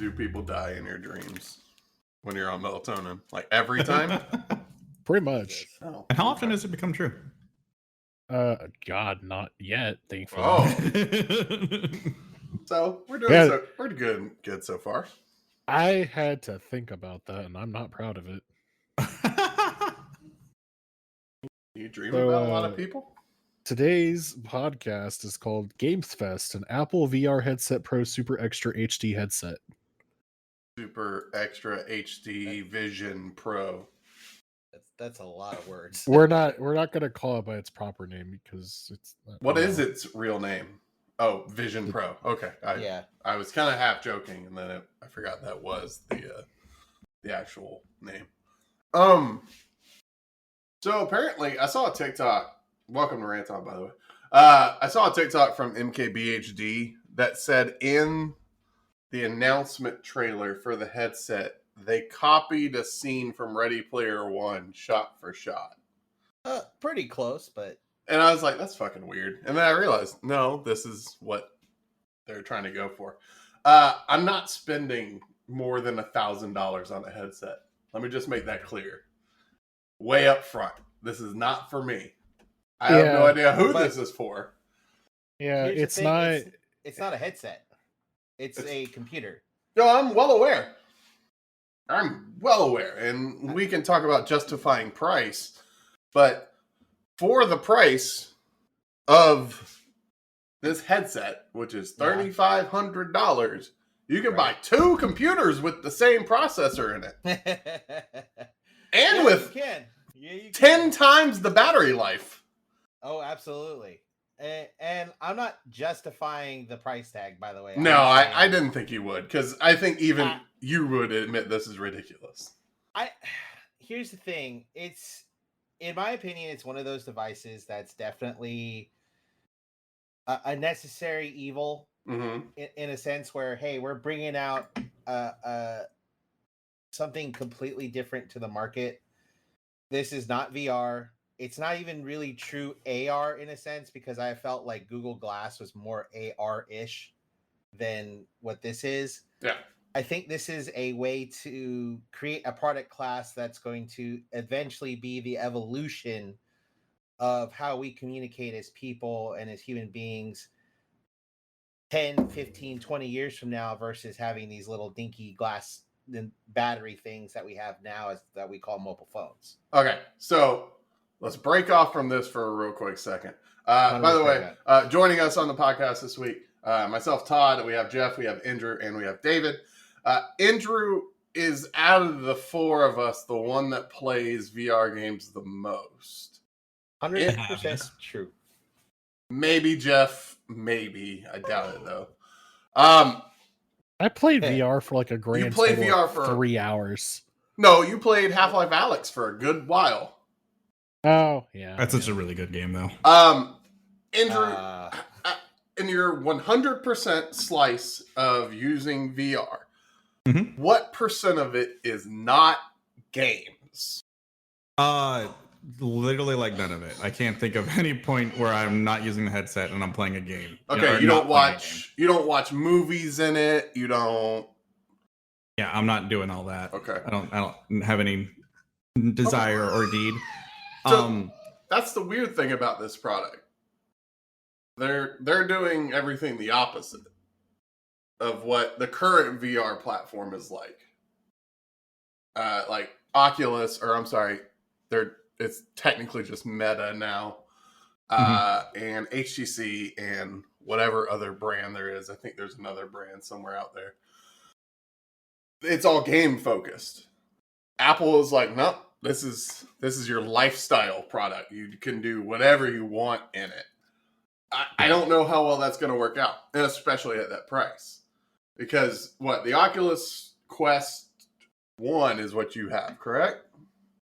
do people die in your dreams when you're on melatonin? Like every time? Pretty much. Oh, And how often does it become true? God, not yet, thankfully. Oh. So we're doing we're good so far. I had to think about that, and I'm not proud of it. You dream about a lot of people? Today's podcast is called Games Fest, an Apple VR Headset Pro Super Extra HD headset. Super Extra HD Vision Pro. That's a lot of words. We're not going to call it by its proper name because it's not, What is its real name? Oh, Vision Pro. Okay. I was kind of half joking, and then I forgot that was the actual name. So apparently, I saw a TikTok. Welcome to Rant On, by the way. I saw a TikTok from MKBHD that said in the announcement trailer for the headset, they copied a scene from Ready Player One, shot for shot. Pretty close, but... And I was like, that's fucking weird. And then I realized, no, this is what they're trying to go for. I'm not spending more than $1,000 on a headset. Let me just make that clear. Way up front. This is not for me. I have no idea who this is for. Yeah, it's thing, not... It's not a headset. It's a computer. No, I'm well aware. And we can talk about justifying price. But for the price of this headset, which is $3,500, you can buy 2 computers with the same processor in it. And with you 10 times the battery life. Oh, absolutely. And I'm not justifying the price tag, by the way. No, I didn't think you would, because I think even you would admit this is ridiculous. Here's the thing. It's, in my opinion, it's one of those devices that's definitely a necessary evil, in a sense where, hey, we're bringing out something completely different to the market. This is not VR. It's not even really true AR in a sense, because I felt like Google Glass was more AR-ish than what this is. Yeah. I think this is a way to create a product class that's going to eventually be the evolution of how we communicate as people and as human beings 10, 15, 20 years from now versus having these little dinky glass battery things that we have now that we call mobile phones. Okay, so let's break off from this for a real quick second. By the way, joining us on the podcast this week, myself, Todd, we have Geoff, we have Andrew, and we have David. Andrew is, out of the 4 of us, the one that plays VR games the most. 100% true. Maybe Geoff, maybe. I doubt it, though. I played VR for like a grand total VR of for 3 hours. No, you played Half-Life Alyx for a good while. Oh, yeah. That's such a really good game, though. Andrew, in your 100% slice of using VR, what percent of it is not games? Literally like none of it. I can't think of any point where I'm not using the headset and I'm playing a game. Okay, you don't watch movies in it. You don't. Yeah, I'm not doing all that. Okay. I don't have any desire or need. So that's the weird thing about this product. They're doing everything the opposite of what the current VR platform is like. Like Oculus, or I'm sorry, it's technically just Meta now, and HTC and whatever other brand there is. I think there's another brand somewhere out there. It's all game focused. Apple is like, no, this is your lifestyle product. You can do whatever you want in it. I don't know how well that's going to work out, and especially at that price. Because the Oculus Quest 1 is what you have, correct?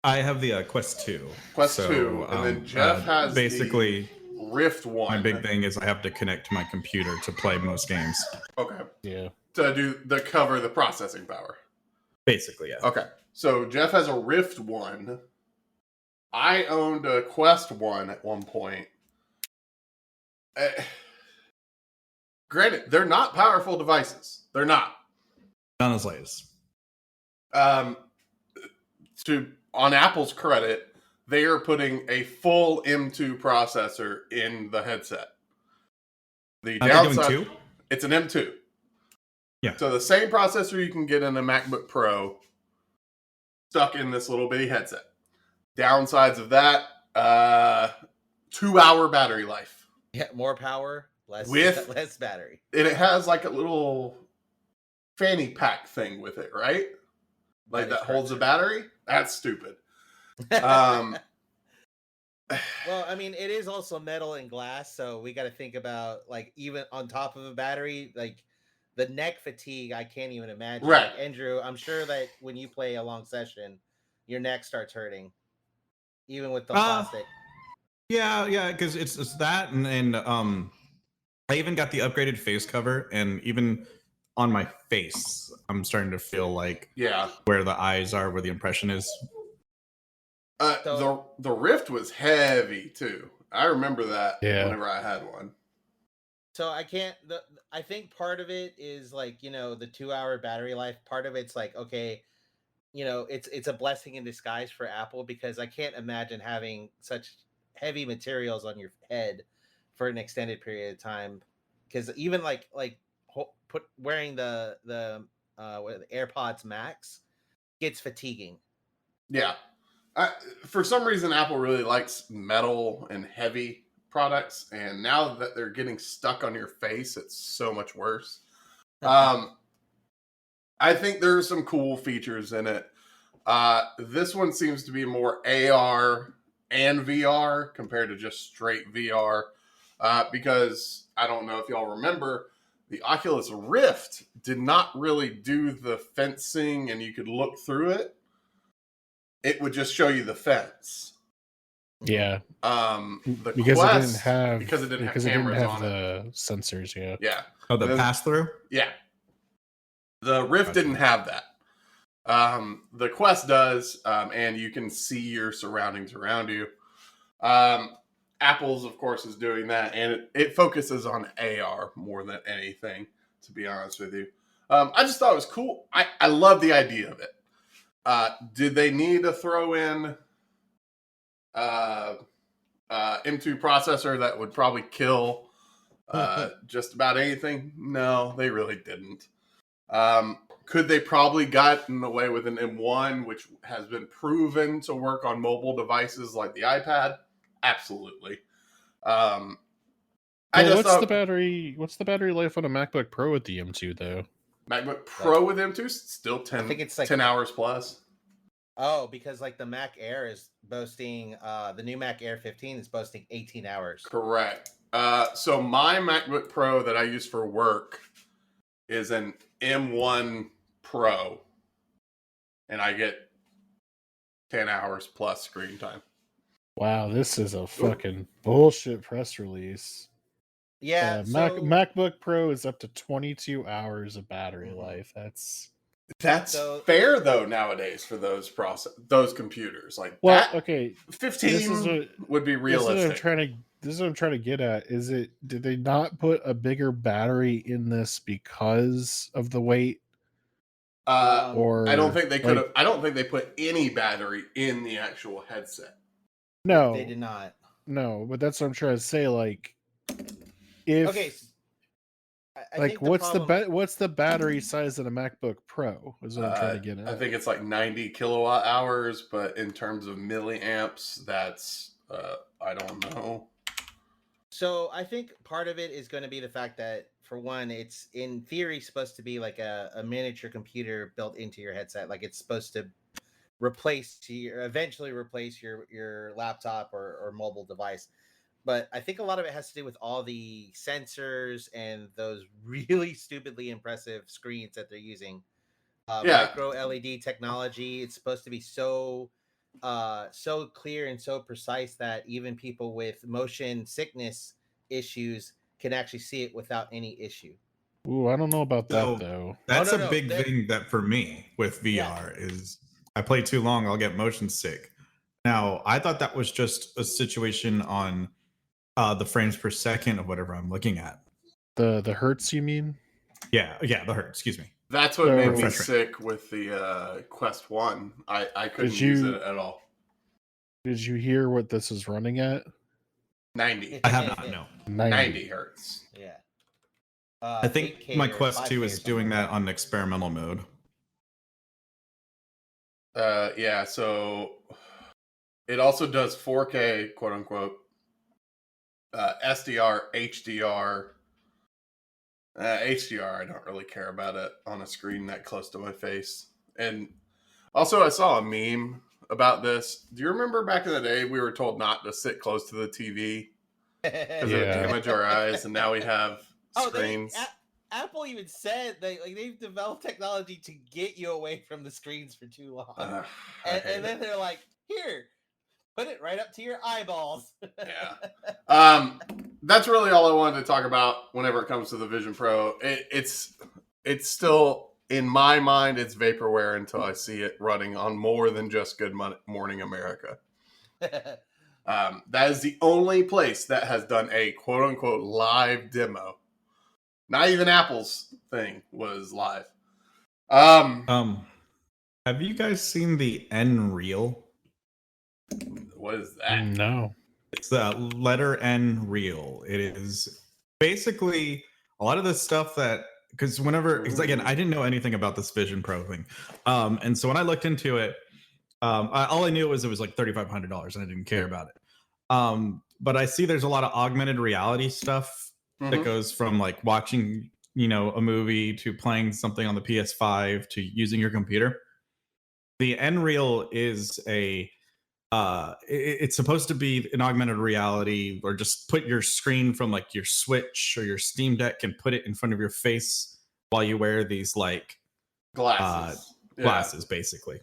I have the Quest 2. Quest 2, and then Geoff has basically the Rift 1. My big thing is I have to connect to my computer to play most games. Okay. Yeah. To cover the processing power. Basically, yeah. Okay. So Geoff has a Rift 1. I owned a Quest 1 at one point. Granted, they're not powerful devices. They're not. Not as latest. On Apple's credit, they are putting a full M2 processor in the headset. The Are downside, they doing 2? it's an M2. Yeah. So the same processor you can get in a MacBook Pro stuck in this little bitty headset. Downsides of that, 2-hour battery life. Yeah, more power, less battery. And it has like a little fanny pack thing with it, right? Like that holds a battery? That's stupid. Well, I mean, it is also metal and glass, so we got to think about, like, even on top of a battery, like the neck fatigue. I can't even imagine. Right, like, Andrew, I'm sure that when you play a long session, your neck starts hurting, even with the plastic. Yeah, because it's that, and I even got the upgraded face cover, and even on my face, I'm starting to feel like where the eyes are, where the impression is. The Rift was heavy too. I remember that whenever I had one. So I think part of it is like, the 2-hour battery life. Part of it's like, okay, it's a blessing in disguise for Apple, because I can't imagine having such heavy materials on your head for an extended period of time. Because even wearing the AirPods Max gets fatiguing. Yeah. For some reason, Apple really likes metal and heavy products, and now that they're getting stuck on your face, it's so much worse. I think there are some cool features in it. This one seems to be more AR and VR compared to just straight VR, because I don't know if y'all remember, the Oculus Rift did not really do the fencing and you could look through it. It would just show you the fence. Yeah. The because Quest, it because it didn't have didn't cameras have on the sensors. Yeah. Oh, the pass through. Yeah. The Rift didn't have that. The Quest does, and you can see your surroundings around you. Apple's, of course, is doing that, and it focuses on AR more than anything, to be honest with you. I just thought it was cool. I love the idea of it. Did they need to throw in M2 processor that would probably kill just about anything? No, they really didn't. Could they probably gotten away with an M1, which has been proven to work on mobile devices like the iPad? Absolutely. What's the battery life on a MacBook Pro with the M2 though? MacBook Pro with M2 still 10. I think it's like 10 hours plus. Oh, because like the Mac Air is boasting, the new Mac Air 15 is boasting 18 hours. Correct. So my MacBook Pro that I use for work is an M1 Pro, and I get 10 hours plus screen time. Wow, this is a fucking bullshit press release. Yeah, MacBook Pro is up to 22 hours of battery life. That's fair though nowadays for those computers. Like, well, that, okay, 15 would be realistic. This is what I'm trying to get at. Did they not put a bigger battery in this because of the weight? Or I don't think they could have. I don't think they put any battery in the actual headset. No, they did not. No, but that's what I'm trying to say. Like, if what's the battery size in a MacBook Pro? Is what I'm trying to get at. I think it's like 90 kilowatt hours, but in terms of milliamps, that's I don't know. So I think part of it is going to be the fact that, for one, it's in theory supposed to be like a miniature computer built into your headset. Like, it's supposed to eventually replace your laptop or mobile device. But I think a lot of it has to do with all the sensors and those really stupidly impressive screens that they're using. Micro LED technology. It's supposed to be so clear and so precise that even people with motion sickness issues can actually see it without any issue. Ooh, I don't know about that though. That's a big thing that for me with VR is I play too long, I'll get motion sick. Now, I thought that was just a situation on the frames per second of whatever I'm looking at. The hertz, you mean? Yeah, the hertz. Excuse me. That's what made me sick with the Quest 1. I couldn't use it at all. Did you hear what this is running at? 90. I have not, no. 90 hertz. Yeah. I think my Quest 2 is doing that on experimental mode. Yeah, so it also does 4K, quote unquote, SDR, HDR. HDR, I don't really care about it on a screen that close to my face. And also, I saw a meme about this. Do you remember back in the day we were told not to sit close to the TV because it would damage our eyes, and now we have screens. Apple even said they've developed technology to get you away from the screens for too long, and then they're like, "Here, put it right up to your eyeballs." Yeah. That's really all I wanted to talk about whenever it comes to the Vision Pro. It's still, in my mind, it's vaporware until I see it running on more than just Good Morning America. That is the only place that has done a quote-unquote live demo. Not even Apple's thing was live. Have you guys seen the N Reel? What is that? No. It's the letter N Reel. It is basically a lot of the stuff that, because again, I didn't know anything about this Vision Pro thing. And so when I looked into it, all I knew was it was like $3,500 and I didn't care about it. But I see there's a lot of augmented reality stuff that goes from like watching, a movie to playing something on the PS5 to using your computer. The N Reel is it's supposed to be an augmented reality, or just put your screen from like your Switch or your Steam Deck and put it in front of your face while you wear these like glasses, basically.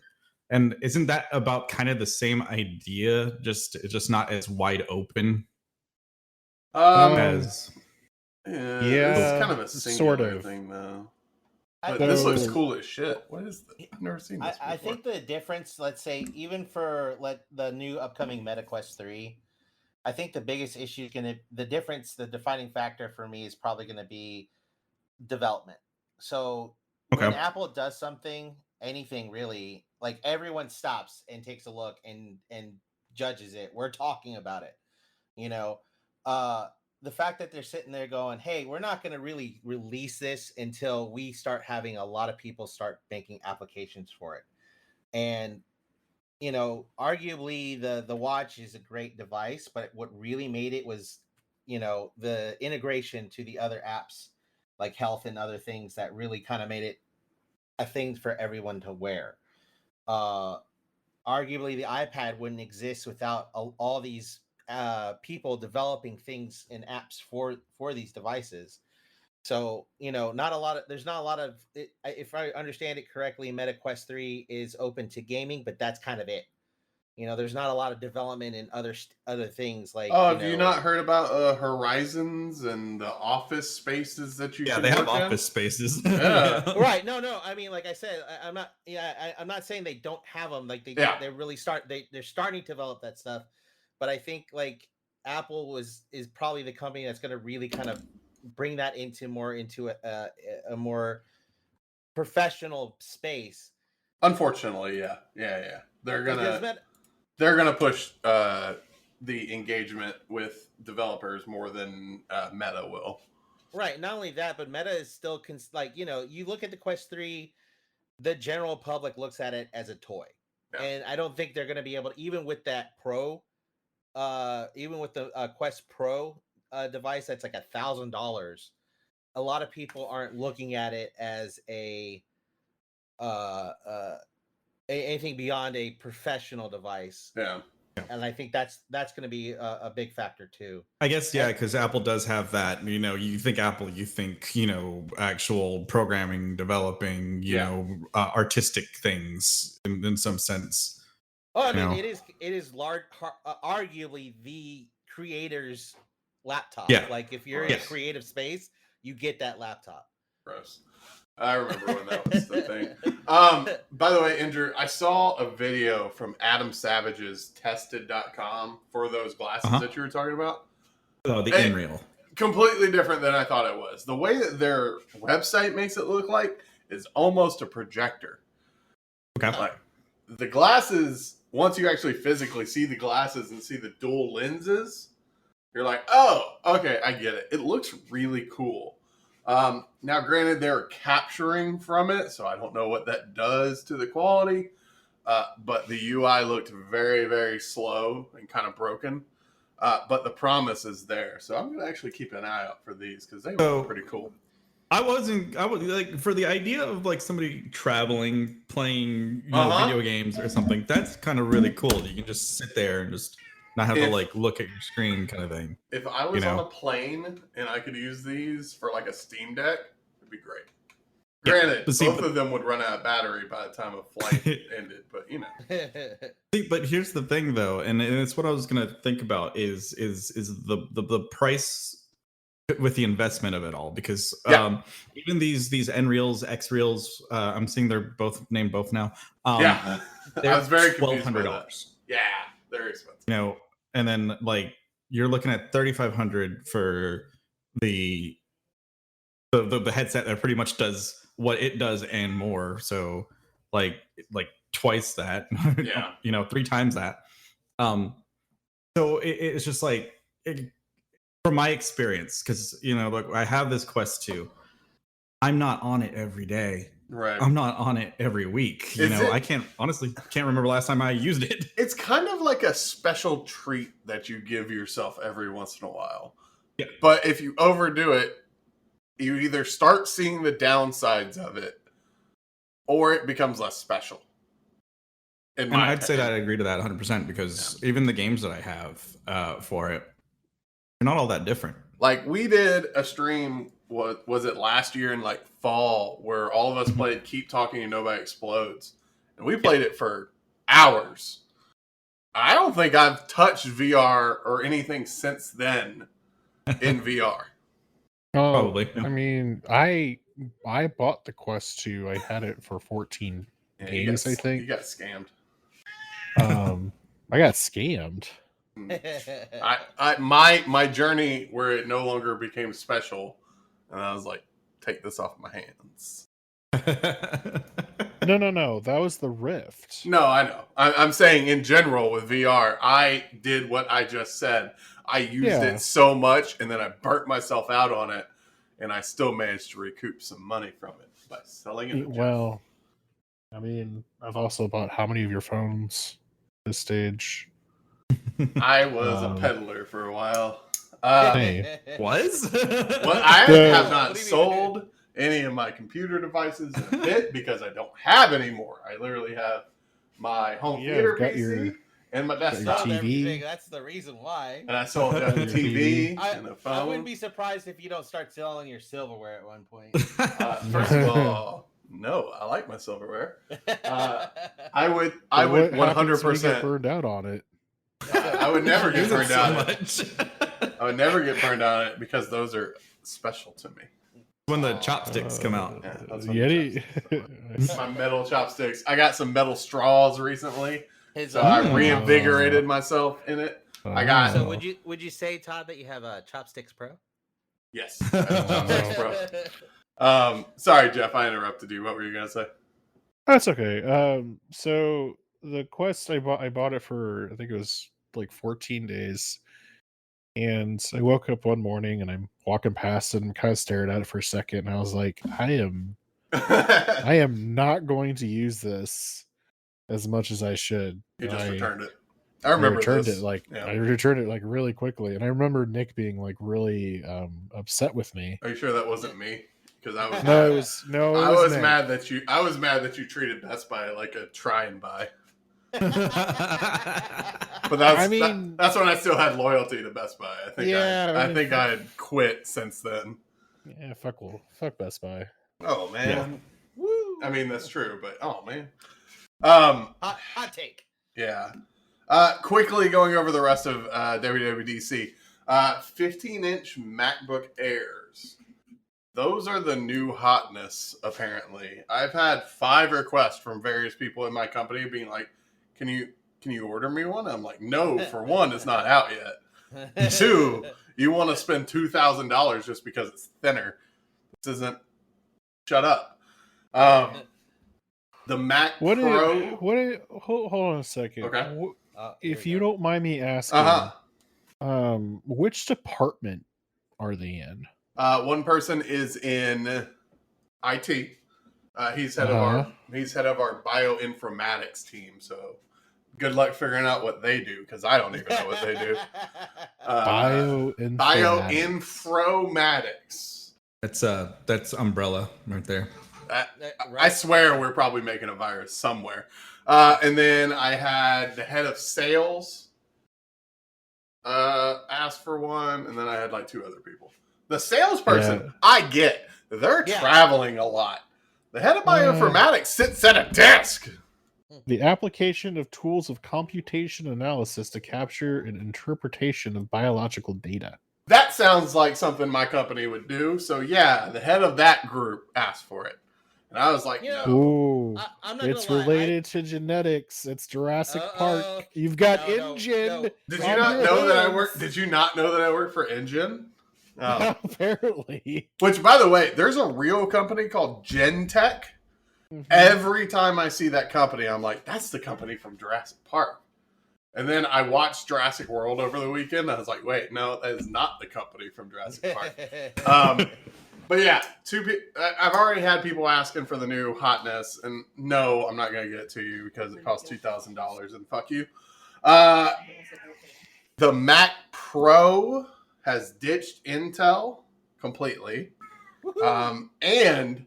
And isn't that about kind of the same idea? Just not as wide open as. Yeah, it's kind of a singular thing, though. But this looks cool as shit. What is this? I've never seen this before. I think the difference, let's say, even for the new upcoming Meta Quest 3, I think the biggest issue is the defining factor for me is probably going to be development. So when Apple does something, anything really, like everyone stops and takes a look and judges it. We're talking about it, the fact that they're sitting there going, hey, we're not going to really release this until we start having a lot of people start making applications for it. And, arguably the watch is a great device, but what really made it was, the integration to the other apps like health and other things that really kind of made it a thing for everyone to wear. Arguably the iPad wouldn't exist without all these people developing things and apps for these devices. So there's not a lot of if I understand it correctly, Meta Quest 3 is open to gaming, but that's kind of it. There's not a lot of development in other things like. Oh, have you not heard about Horizons and the office spaces that you? Yeah, they have office spaces. Yeah. Right. No. I mean, like I said, I'm not. Yeah, I'm not saying they don't have them. Like they really they're starting to develop that stuff. But I think like Apple is probably the company that's going to really kind of bring that into a more professional space. Unfortunately, yeah. They're gonna push the engagement with developers more than Meta will. Right. Not only that, but Meta is still you look at the Quest 3, the general public looks at it as a toy, and I don't think they're going to be able to, even with that Pro. Even with the Quest Pro device, that's like $1,000. A lot of people aren't looking at it as anything beyond a professional device. Yeah. And I think that's going to be a big factor too. I guess, because Apple does have that. You think Apple, you think actual programming, developing, artistic things in some sense. Oh, I mean, it is large, arguably the creator's laptop. Yeah. Like if you're in a creative space, you get that laptop. Gross. I remember when that was the thing. By the way, Andrew, I saw a video from Adam Savage's Tested.com for those glasses that you were talking about. Oh, the Nreal. Completely different than I thought it was. The way that their website makes it look like is almost a projector. Okay. Like the glasses, once you actually physically see the glasses and see the dual lenses, you're like, oh, okay, I get it. It looks really cool. Now, granted, they're capturing from it, so I don't know what that does to the quality. But the UI looked very, very slow and kind of broken. But the promise is there. So I'm going to actually keep an eye out for these because they look pretty cool. I was like, for the idea of like somebody traveling, playing video games or something, that's kind of really cool. You can just sit there and just not have to like look at your screen kind of thing. If I was on a plane and I could use these for like a Steam Deck, it'd be great. Granted, both of them would run out of battery by the time a flight ended, but you know. But here's the thing, though, and it's what I was gonna think about is the price with the investment of it all, because even these N reels, X reels, I'm seeing they're both named both now. I was very $1,200. Yeah, they're expensive. You know, and then like you're looking at $3,500 for the headset that pretty much does what it does and more. So like twice that, you know, 3 times that. So it's just like, from my experience, because, you know, look, I have this Quest 2. I'm not on it every day. Right. I'm not on it every week. I can't remember last time I used it. It's kind of like a special treat that you give yourself every once in a while. Yeah. But if you overdo it, you either start seeing the downsides of it, or it becomes less special. And I'd say that I agree to that 100%, because even the games that I have for it, they're not all that different. Like, we did a stream, was it last year in like fall, where all of us played Keep Talking and Nobody Explodes. And we played it for hours. I don't think I've touched VR or anything since then in VR. Probably. I mean, I bought the Quest 2. I had it for 14 days, I think. You got scammed. I got scammed. My journey where it no longer became special, and I was like, take this off my hands. No. That was the Rift. No, I know. I'm saying in general with VR, I did what I just said. I used it so much, and then I burnt myself out on it, and I still managed to recoup some money from it by selling it. Well, I mean, I've also bought how many of your phones at this stage? I was a peddler for a while. Was? Well, I have not sold any of my computer devices in a bit because I don't have any more. I literally have my home theater PC and my desktop TV. That's the reason why. And I sold the TV and the phone. I wouldn't be surprised if you don't start selling your silverware at one point. First of all, no, I like my silverware. I would 100% get burned out on it. I would never get burned out on it. I would never get burned out on it because those are special to me. When the chopsticks come out. Yeah, that's Yeti. My metal chopsticks. I got some metal straws recently. So I reinvigorated myself in it. I got. So would you say, Todd, that you have a Chopsticks Pro? Yes, I have Chopsticks Pro. Sorry, Geoff, I interrupted you. What were you gonna say? That's okay. So the Quest, I bought it for, I think it was like 14 days. And I woke up one morning and I'm walking past it and kind of stared at it for a second. And I was like, I am not going to use this as much as I should. You just returned it. I remember I returned it like really quickly. And I remember Nick being like really upset with me. Are you sure that wasn't me? Because I was I was mad that you treated Best Buy like a try and buy. But that's when I still had loyalty to Best Buy. I think I had quit since then. Yeah, fuck Best Buy. Oh man. Yeah. Woo. I mean that's true, but oh man. Hot take. Yeah. Quickly going over the rest of WWDC. 15-inch MacBook Airs. Those are the new hotness, apparently. I've had 5 requests from various people in my company being like, Can you order me one? I'm like, no, for one, it's not out yet. 2, you want to spend $2,000 just because it's thinner. This isn't. Shut up. The Mac Hold Pro. on a second. Okay. If you don't mind me asking, which department are they in? One person is in IT. He's head of our bioinformatics team. So good luck figuring out what they do, because I don't even know what they do. Bioinformatics. That's umbrella right there. I swear we're probably making a virus somewhere. And then I had the head of sales ask for one, and then I had like 2 other people. The salesperson, I get. They're traveling a lot. The head of bioinformatics sits at a desk. The application of tools of computation analysis to capture and interpretation of biological data. That sounds like something my company would do. So yeah, the head of that group asked for it. And I was like, no. Ooh, it's related to genetics. It's Jurassic Park. You've got Engine. No. Did you not know that I work? Did you not know that I work for Engine? Oh. Apparently. Which, by the way, there's a real company called Gentech. Mm-hmm. Every time I see that company, I'm like, that's the company from Jurassic Park. And then I watched Jurassic World over the weekend. I was like, wait, no, that is not the company from Jurassic Park. But yeah, I've already had people asking for the new hotness, and no, I'm not going to get it to you because it costs $2,000, and fuck you. The Mac Pro has ditched Intel completely. And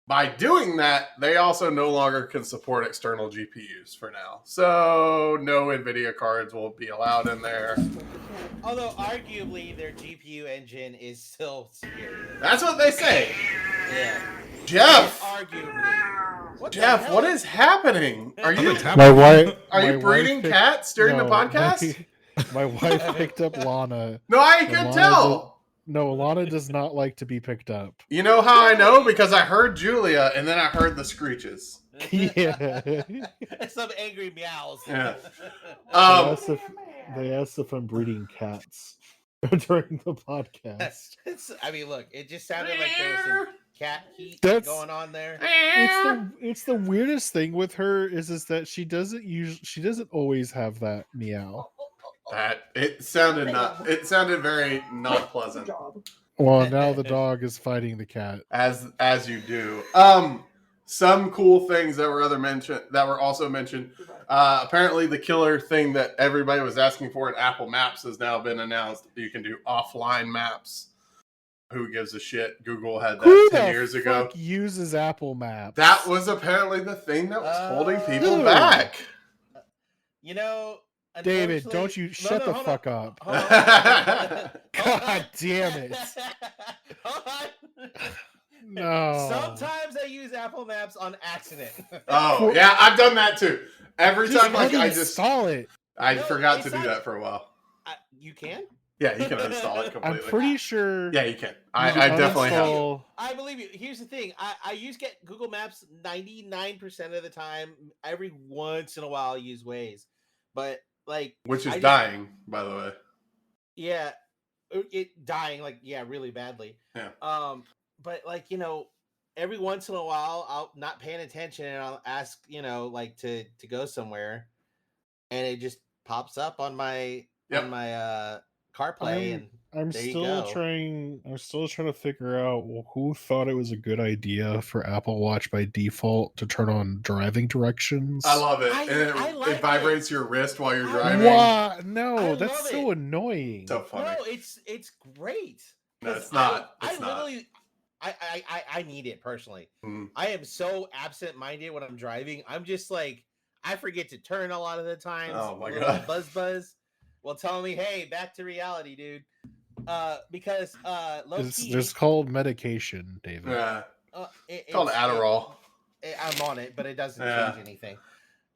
by doing that, they also no longer can support external GPUs for now. So no NVIDIA cards will be allowed in there. Although arguably their GPU engine is still superior. That's what they say. Yeah. Geoff! Arguably. Jeff, what is happening? Are you breeding cats during the podcast? My wife picked up Lana. No, I could tell. No, Lana does not like to be picked up. You know how I know? Because I heard Julia, and then I heard the screeches. Yeah. Some angry meows. Yeah. They asked if I'm breeding cats during the podcast. I mean, look, it just sounded like there was some cat heat going on there. It's the weirdest thing with her is that she doesn't always have that meow. It sounded very not pleasant. Well, now the dog is fighting the cat. As you do. Some cool things that were also mentioned. Apparently the killer thing that everybody was asking for in Apple Maps has now been announced. You can do offline maps. Who gives a shit? Google had that 10 years ago. Who uses Apple Maps? That was apparently the thing that was holding people back. You know, David, don't you shut the fuck up. God damn it. Hold on. No. Sometimes I use Apple Maps on accident. Oh, yeah, I've done that too. Every time I just install it. I forgot to do that for a while. You can? Yeah, you can uninstall it completely. I'm pretty sure. Yeah, you can. I definitely have. I believe you. Here's the thing. I use Google Maps 99% of the time. Every once in a while I use Waze. But which is dying, by the way. Yeah. It dying really badly. Yeah. But every once in a while I'll not paying attention and I'll ask, to go somewhere and it just pops up on my CarPlay I'm still trying to figure out who thought it was a good idea for Apple Watch by default to turn on driving directions. I love it. It vibrates your wrist while you're driving. What? No, that's so annoying. So funny. No, it's great. No, it's not. I need it personally. Mm. I am so absent-minded when I'm driving. I'm just I forget to turn a lot of the times. Oh my god. Buzz will tell me, "Hey, back to reality, dude." Because it's called medication, David. Yeah. It's called Adderall. I'm on it, but it doesn't change anything.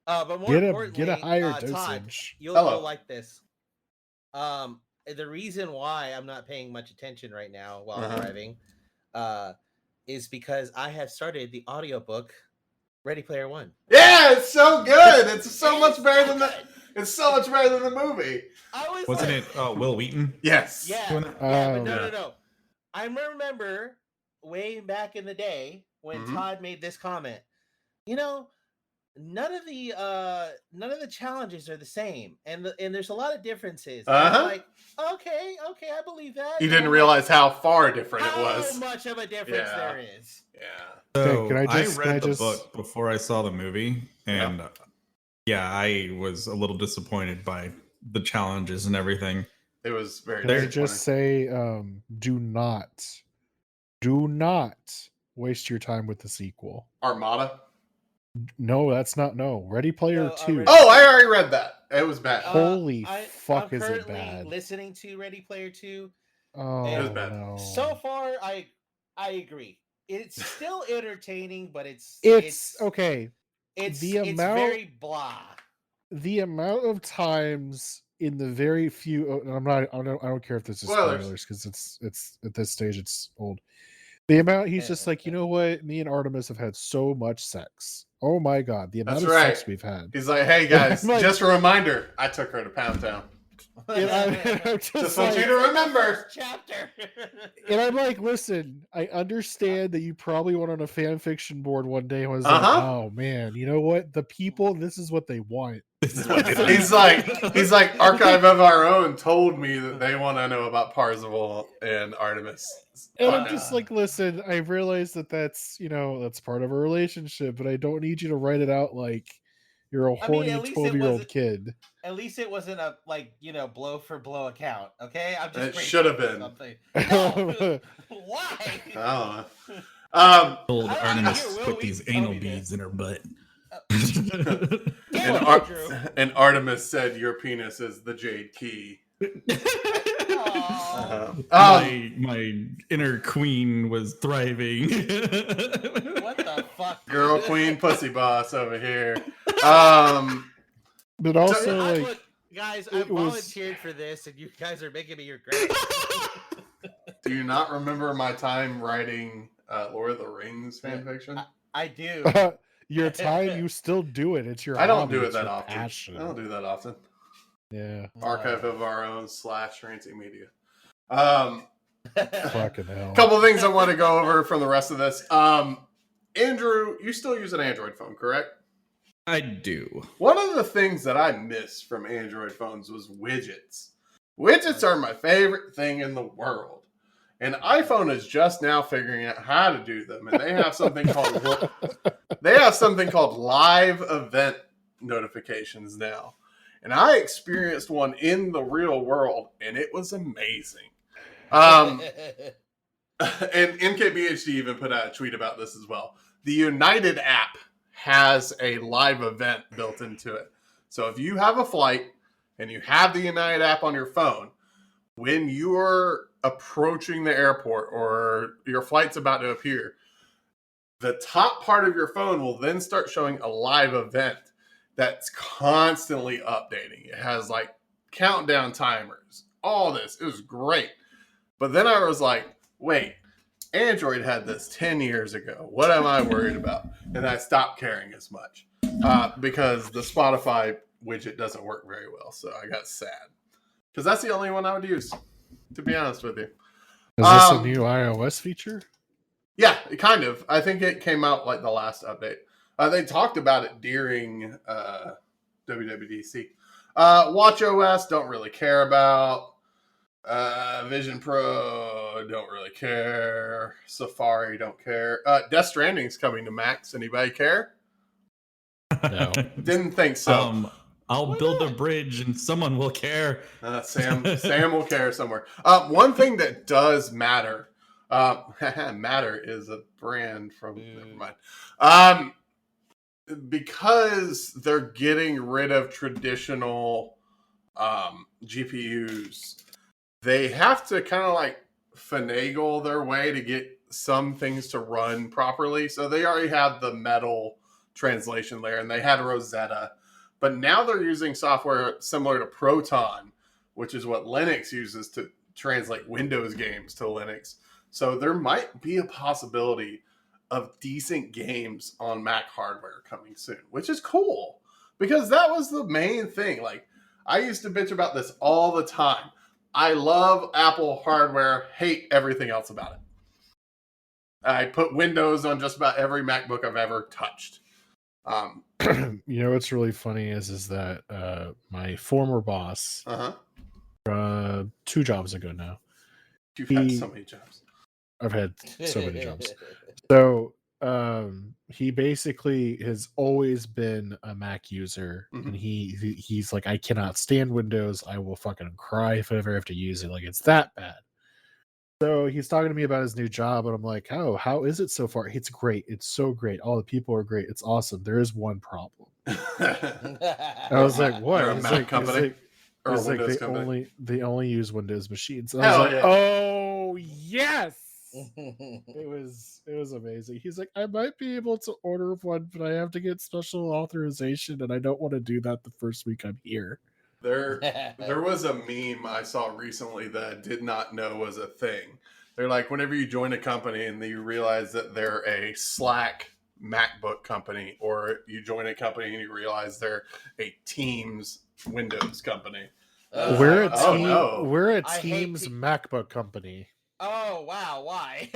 But more importantly, get a higher Todd, dosage. You'll like this. The reason why I'm not paying much attention right now while I'm driving is because I have started the audiobook Ready Player One. Yeah, it's so good. It's so much better than It's so much better than the movie. Wasn't it Will Wheaton? Yes. Yeah. But no. I remember way back in the day when Todd made this comment. You know, none of the challenges are the same, and there's a lot of differences. I'm like, okay, I believe that. You didn't realize how far different it was. How much of a difference there is. Yeah. So I read the book before I saw the movie, and I was a little disappointed by the challenges and everything. It was very. Can I just say, do not waste your time with the sequel. Armada? No, that's not. No, Ready Player 2. Oh, I already read that. It was bad. Holy fuck, I'm is it bad? Listening to Ready Player 2. Oh, it was bad. No. So far, I agree. It's still entertaining, but it's okay. It's very blah. The amount of times in the very few, and I don't care if this is spoilers because it's at this stage it's old. The amount he's just like, you know what? Me and Artemis have had so much sex. Oh my god, the amount of sex we've had. He's like, hey guys, just a reminder, I took her to Pound Town. I'm just want you to remember. Chapter. And I'm like, listen, I understand that you probably went on a fan fiction board one day and was like, oh man, you know what? The people, this is what they want. He's like, Archive of Our Own told me that they want to know about Parzival and Artemis. And I'm just like, listen, I realize that's part of a relationship, but I don't need you to write it out like you're a horny 12-year-old kid. At least it wasn't a blow for blow account. Okay, I'm just. It should have been. No. Why? I don't know. Old Artemis put these anal beads in her butt. And Artemis said, "Your penis is the jade key." My inner queen was thriving. What the fuck? Girl queen pussy boss over here. But also, guys, I volunteered for this, and you guys are making me regret. Do you not remember my time writing Lord of the Rings fanfiction? I do. Your time, you still do it. It's your. I don't hobby. do it It's that your often. passion. I don't do that often. Yeah. Archive of Our Own / Ranting Media. Fucking hell. Couple things I want to go over from the rest of this. Andrew, you still use an Android phone, correct? I do. One of the things that I miss from Android phones was widgets. Widgets are my favorite thing in the world. And iPhone is just now figuring out how to do them. And they have something called live event notifications now. And I experienced one in the real world, and it was amazing. And NKBHD even put out a tweet about this as well. The United app has a live event built into it. So if you have a flight and you have the United app on your phone, when you're approaching the airport or your flight's about to appear, the top part of your phone will then start showing a live event that's constantly updating. It has like countdown timers, all this. It was great. But then I was like, wait, Android had this 10 years ago. What am I worried about? And I stopped caring as much because the Spotify widget doesn't work very well. So I got sad because that's the only one I would use, to be honest with you. Is this a new iOS feature? Yeah, kind of. I think it came out like the last update. They talked about it during WWDC. WatchOS, don't really care about. Vision Pro, don't really care. Safari, don't care. Death Stranding's coming to Macs. Anybody care? No. Didn't think so. I'll build a bridge and someone will care. Sam will care somewhere. One thing that does matter. Matter is a brand from. Never mind. Because they're getting rid of traditional GPUs, they have to kind of like finagle their way to get some things to run properly. So they already had the metal translation layer and they had Rosetta, but now they're using software similar to Proton, which is what Linux uses to translate Windows games to Linux. So there might be a possibility of decent games on Mac hardware coming soon, which is cool because that was the main thing. Like I used to bitch about this all the time. I love Apple hardware, hate everything else about it. I put Windows on just about every MacBook I've ever touched. You know what's really funny is that my former boss, 2 jobs ago now. You've had so many jobs. I've had so many jobs. So he basically has always been a Mac user, and he's like, I cannot stand Windows. I will fucking cry if I ever have to use it. Like, it's that bad. So he's talking to me about his new job, and I'm like, oh, how is it so far? It's great. It's so great. All the people are great. It's awesome. There is one problem. I was like, what? They're a Mac company? Or a Windows company? They only use Windows machines. And I was like, oh, yes. It was amazing. He's like, I might be able to order one, but I have to get special authorization, and I don't want to do that the first week I'm here. There was a meme I saw recently that I did not know was a thing. They're like, whenever you join a company and you realize that they're a Slack MacBook company, or you join a company and you realize they're a Teams Windows company. We're a Teams MacBook company. Oh wow! Why?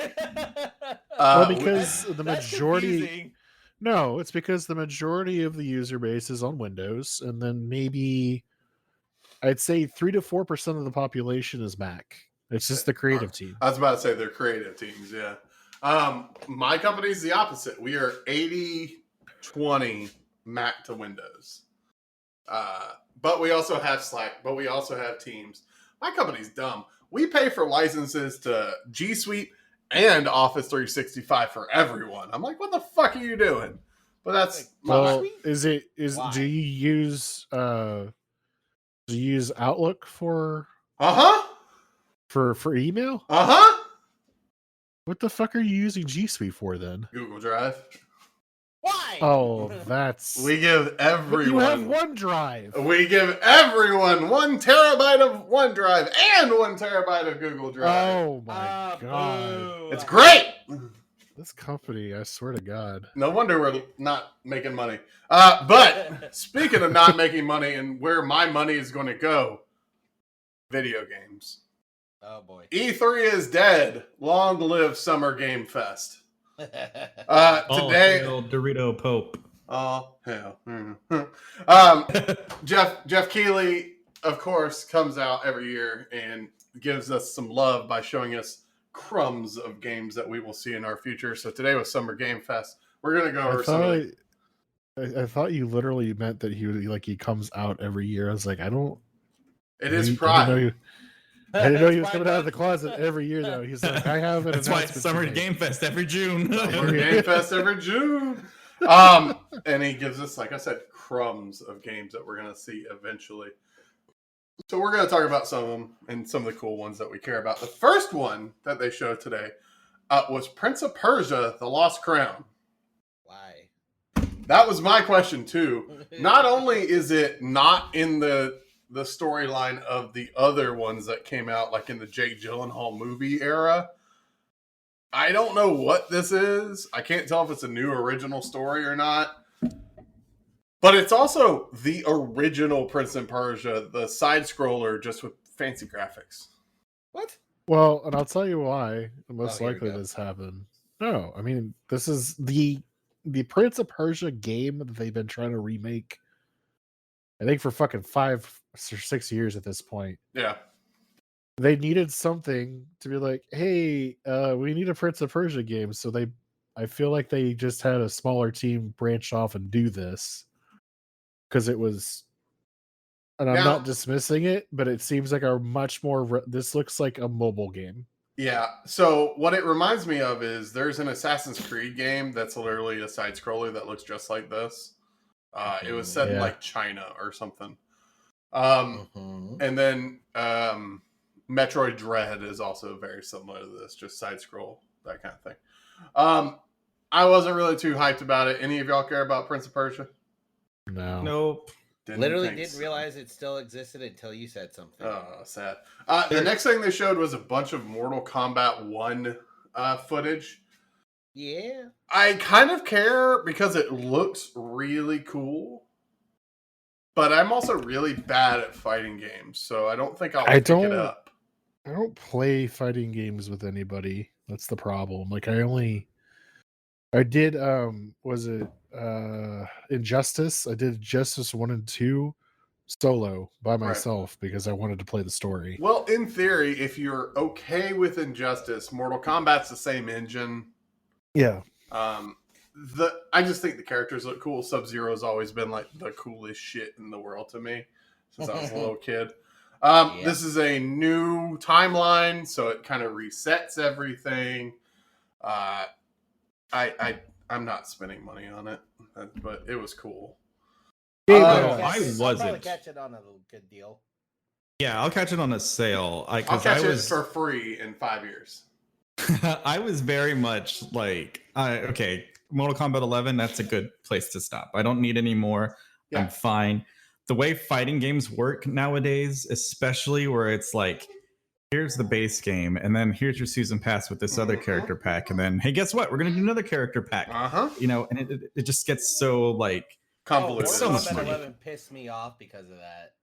Well, because the majority. Confusing. No, it's because the majority of the user base is on Windows, and then maybe I'd say 3 to 4% of the population is Mac. It's just the creative team. I was about to say they're creative teams. Yeah. My company's the opposite. We are 80-20 Mac to Windows. But we also have Slack, but we also have Teams. My company's dumb. We pay for licenses to G Suite and Office 365 for everyone. I'm like, what the fuck are you doing? But that's do you use Outlook for for email? What the fuck are you using G Suite for then? Google Drive. Why? Oh, that's... We give everyone... You have OneDrive. We give everyone 1 terabyte of OneDrive and 1 terabyte of Google Drive. Oh my god. It's great! This company, I swear to God. No wonder we're not making money. But speaking of not making money and where my money is going to go, video games. Oh boy. E3 is dead. Long live Summer Game Fest. Today, hail Dorito Pope. Oh hell. Geoff Keighley, of course, comes out every year and gives us some love by showing us crumbs of games that we will see in our future. So today was Summer Game Fest. We're gonna go over some. I thought you literally meant that he comes out every year. I was like, I don't. It is Pride. I didn't know he was coming out of the closet every year, though. He's like, I have an That's why it's Summer Game Fest every June. Summer Game Fest every June. And he gives us, like I said, crumbs of games that we're going to see eventually. So we're going to talk about some of them and some of the cool ones that we care about. The first one that they showed today was Prince of Persia, The Lost Crown. Why? That was my question, too. Not only is it not in the storyline of the other ones that came out, like in the Jake Gyllenhaal movie era. I don't know what this is. I can't tell if it's a new original story or not. But it's also the original Prince of Persia, the side-scroller, just with fancy graphics. What? Well, and I'll tell you why. Most likely this happened. No, I mean, this is the Prince of Persia game that they've been trying to remake, I think, for fucking 5 or 6 years at this point. Yeah. They needed something to be like, hey, we need a Prince of Persia game. So I feel like they just had a smaller team branch off and do this. Because it was, and I'm not dismissing it, but it seems like a much more, this looks like a mobile game. Yeah. So what it reminds me of is there's an Assassin's Creed game that's literally a side scroller that looks just like this. It was set in like China or something. And then Metroid Dread is also very similar to this, just side scroll, that kind of thing. I wasn't really too hyped about it. Any of y'all care about Prince of Persia? No. Nope. Didn't realize it still existed until you said something. Oh, sad. The next thing they showed was a bunch of Mortal Kombat 1 footage. Yeah. I kind of care because it looks really cool. But I'm also really bad at fighting games, so I don't think I'll pick it up. I don't play fighting games with anybody. That's the problem. Like I did was it Injustice? I did Justice 1 and 2 solo by myself because I wanted to play the story. Well, in theory, if you're okay with Injustice, Mortal Kombat's the same engine. Yeah. I just think the characters look cool. Sub-Zero's always been like the coolest shit in the world to me since I was a little kid. This is a new timeline, so it kind of resets everything. I'm not spending money on it, but it was cool. I wasn't. I'll probably catch it on a good deal. Yeah, I'll catch it on a sale. I'll catch it for free in 5 years. I was very much like, okay, Mortal Kombat 11, that's a good place to stop. I don't need any more. Yeah. I'm fine. The way fighting games work nowadays, especially where it's like, here's the base game, and then here's your season pass with this other character pack, and then, hey, guess what? We're going to do another character pack. You know, and it just gets so, like, convoluted. So much money. 11 pissed me off because of that.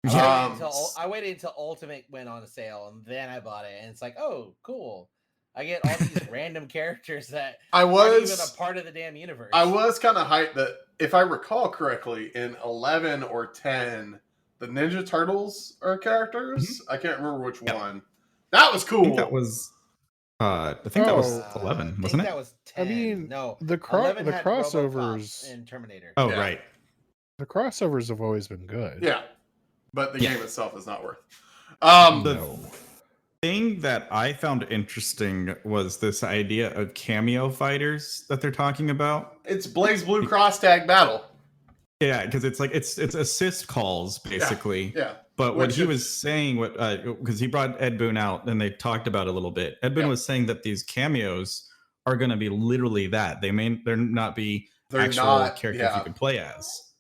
I waited until Ultimate went on a sale, and then I bought it, and it's like, oh, cool. I get all these random characters that aren't even a part of the damn universe. I was kind of hyped that, if I recall correctly, in 11 or 10, the Ninja Turtles are characters. I can't remember which one. That was cool. I think that was, that was 11, wasn't it? That was 10. I mean, no, the crossovers in Terminator. Oh, right. The crossovers have always been good. Yeah, but the game itself is not worth. The thing that I found interesting was this idea of cameo fighters that they're talking about. It's Blaze Blue Cross Tag Battle. Yeah, because it's like it's assist calls basically. Yeah. But what he was saying, because he brought Ed Boon out and they talked about it a little bit. Ed Boon was saying that these cameos are going to be literally that. They're not be actual characters you can play as.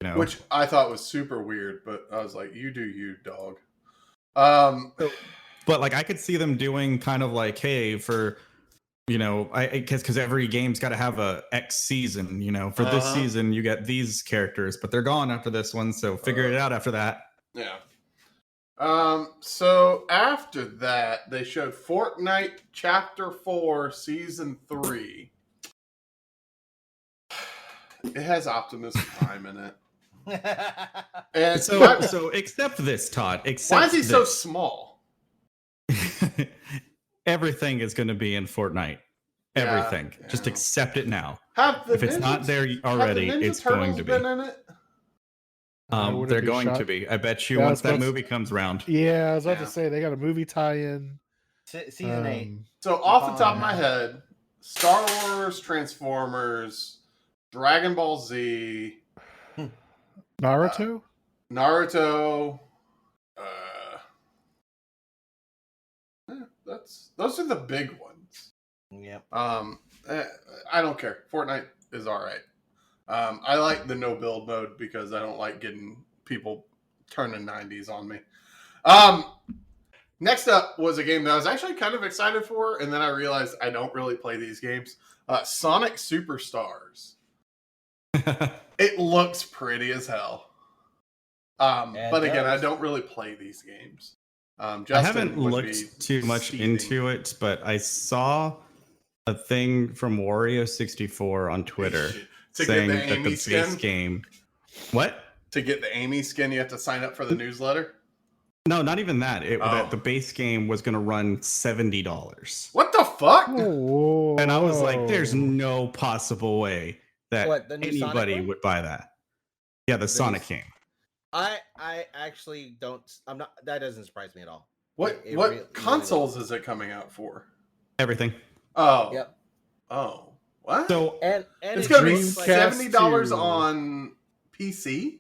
You know? Which I thought was super weird, but I was like, you do you, dog. But like I could see them doing kind of like, hey, for, you know, because every game's got to have a X season, you know, for this season you get these characters, but they're gone after this one, so figure it out after that. Yeah. So after that, they showed Fortnite Chapter 4 Season 3. It has Optimus Prime in it. And so accept this, Todd. Why is he so small? Everything is going to be in Fortnite. Everything. Yeah. Just accept it now. If it's not there already, it's going to be. Been in it? They're going to be. I bet you once that movie comes around. Yeah, I was about to say they got a movie tie-in. Season 8. So off the top of my head, Star Wars, Transformers, Dragon Ball Z, Naruto. Those are the big ones. Yep. I don't care. Fortnite is all right. I like the no build mode because I don't like getting people turning 90s on me. Next up was a game that I was actually kind of excited for, and then I realized I don't really play these games. Sonic Superstars. It looks pretty as hell. But again, I don't really play these games. I haven't looked too much into it, but I saw a thing from Wario64 on Twitter saying that the base game. What? To get the Amy skin, you have to sign up for the newsletter? No, not even that. That the base game was going to run $70. What the fuck? Whoa. And I was like, there's no possible way that anybody would buy that. Yeah, the Sonic game. I actually don't. I'm not. That doesn't surprise me at all. What consoles is it coming out for? Everything. Oh. Yep. Oh. What? So and it's gonna be $70 on PC.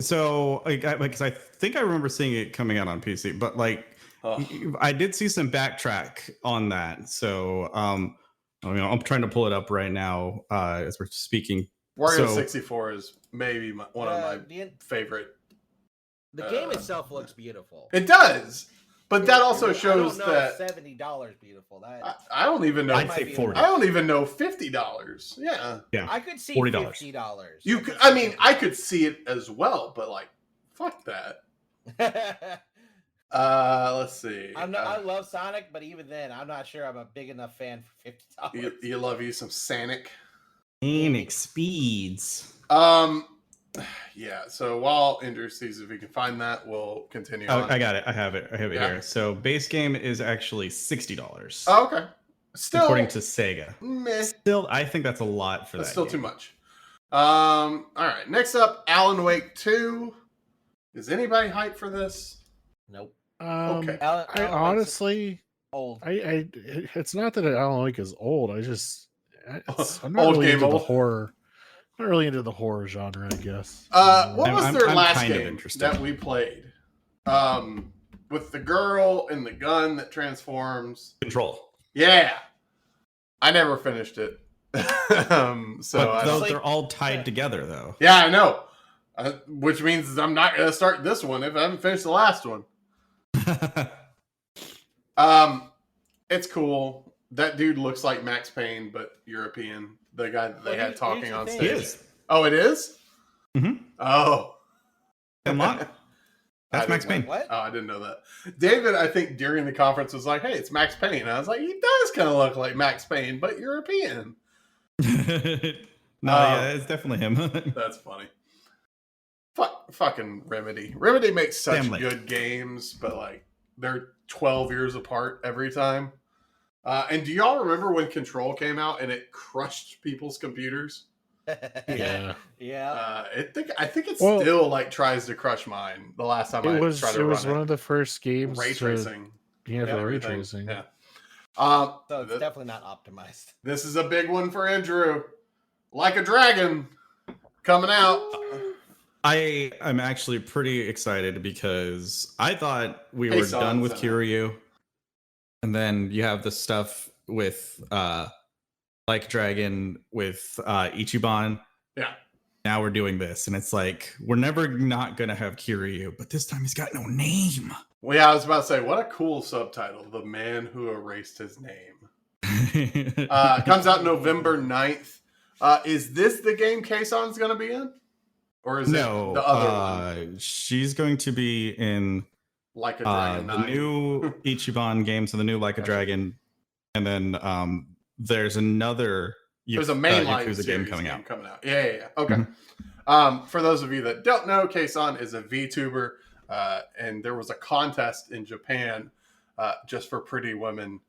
So because I think I remember seeing it coming out on PC, but I did see some backtrack on that. So I'm trying to pull it up right now as we're speaking. Wario 64 is maybe one of my favorite. The game itself looks beautiful. It does, but that also shows that $70 beautiful. That I don't even know. I'd say $40. I don't even know $50. Yeah. I could see $40. $50. I could see it as well, but fuck that. Let's see. I love Sonic, but even then, I'm not sure I'm a big enough fan for $50. You love you some Sonic. Sonic speeds. Yeah. So while Andrew sees if he can find that, we'll continue. Oh, on. I got it. I have it here. So base game is actually $60. Oh, okay. Still, according to Sega. Meh. Still, I think that's a lot for that's that. Still game. too much. All right. Next up, Alan Wake 2. Is anybody hyped for this? Nope. Okay. I honestly old. It's not that Alan Wake is old. I'm not Old really game into old. the horror. Not really into the horror genre, I guess. What was their last kind of game interested. that we played? With the girl and the gun that transforms. Control. Yeah. I never finished it. They're all tied together, though. Yeah, I know. Which means I'm not going to start this one if I haven't finished the last one. It's cool. That dude looks like Max Payne, but European. The guy that they had talking on stage. He is. Oh, it is? Mm-hmm. Oh. That's Max Payne. What? Oh, I didn't know that. David, I think during the conference was like, hey, it's Max Payne. And I was like, he does kind of look like Max Payne, but European. Yeah, it's definitely him. That's funny. Fucking Remedy. Remedy makes such Family. good games, but like they're 12 years apart every time. And do y'all remember when Control came out and it crushed people's computers? Yeah. Yeah. I think it still like tries to crush mine. The last time I tried to run it. It was one of the first games. Ray tracing. Yeah, for ray tracing. Yeah. So it's definitely not optimized. This is a big one for Andrew. Like a Dragon coming out. I am actually pretty excited because I thought we were done with Kiryu. And then you have the stuff with Like Dragon with Ichiban. Yeah. Now we're doing this. And it's like, we're never not going to have Kiryu, but this time he's got no name. Well, yeah, I was about to say, what a cool subtitle. The Man Who Erased His Name. Comes out November 9th. Is this the game Kayson's going to be in? Or is it the other one? She's going to be in Like a Dragon the new Ichiban game, so the new Like a Dragon. And then there's another there's a mainline Yakuza game coming out. Yeah. Okay. Mm-hmm. For those of you that don't know, Kayson is a VTuber. And there was a contest in Japan just for pretty women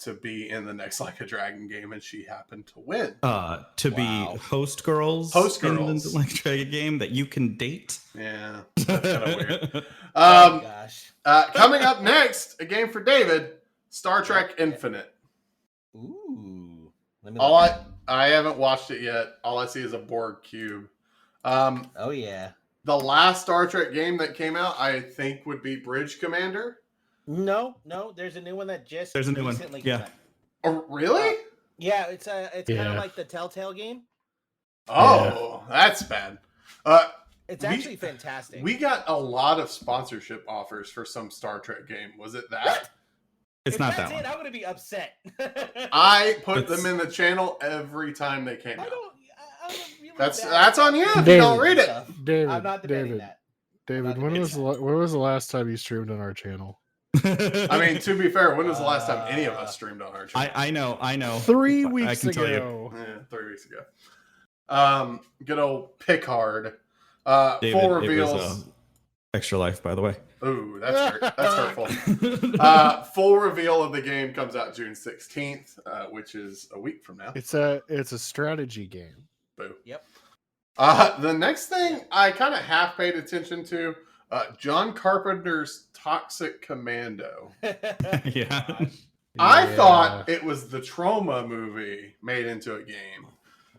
to be in the next Like a Dragon game, and she happened to win. Be host girls in the Like a Dragon game that you can date. Yeah, that's kind of weird. Oh gosh. Coming up next, a game for David, Star Trek Infinite. Ooh. I haven't watched it yet. All I see is a Borg cube. Oh yeah. The last Star Trek game that came out, I think, would be Bridge Commander. No, there's a new one that just recently came out. Oh, really? Yeah, it's kind of like the Telltale game. Oh, that's bad. It's actually fantastic. We got a lot of sponsorship offers for some Star Trek game. Was it that? It's not that one. I'm going to be upset. I put them in the channel every time they came out. Really that's on you if you don't read it. David, I'm not debating that. David, when was the last time you streamed on our channel? I mean, to be fair, when was the last time any of us streamed on our channel? I know. 3 weeks ago. Yeah, 3 weeks ago. Good old Pickard. David, full reveals. Extra Life, by the way. Ooh, that's hurtful. Full reveal of the game comes out June 16th, which is a week from now. It's a strategy game. Boo. Yep. The next thing I kind of half paid attention to, John Carpenter's Toxic Commando. Yeah. I thought it was the Trauma movie made into a game.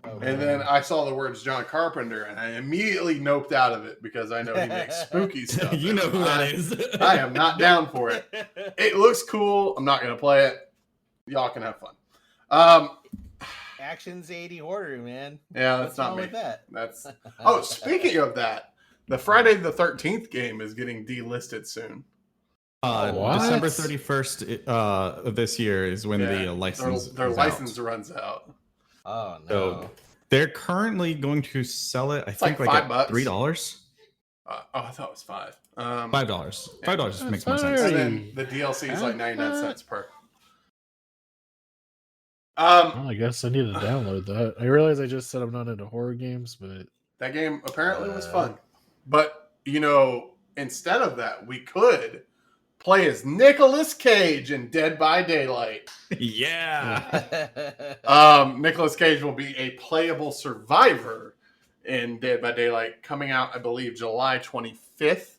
Oh, and then I saw the words John Carpenter, and I immediately noped out of it because I know he makes spooky stuff. You know who that is. I am not down for it. It looks cool. I'm not going to play it. Y'all can have fun. Action's 80 order, man. Yeah, that's not me. With that? That's. Speaking of that, the Friday the 13th game is getting delisted soon. December 31st of this year is when the license their license runs out. Oh no! So they're currently going to sell it. I think like $5. $3. I thought it was $5. $5. $5 just makes more sense. And then the DLC is like 99 cents per. Well, I guess I need to download that. I realize I just said I'm not into horror games, but that game apparently was fun. But instead of that, we could play as Nicolas Cage in Dead by Daylight. Yeah. Nicolas Cage will be a playable survivor in Dead by Daylight, coming out, I believe, July 25th.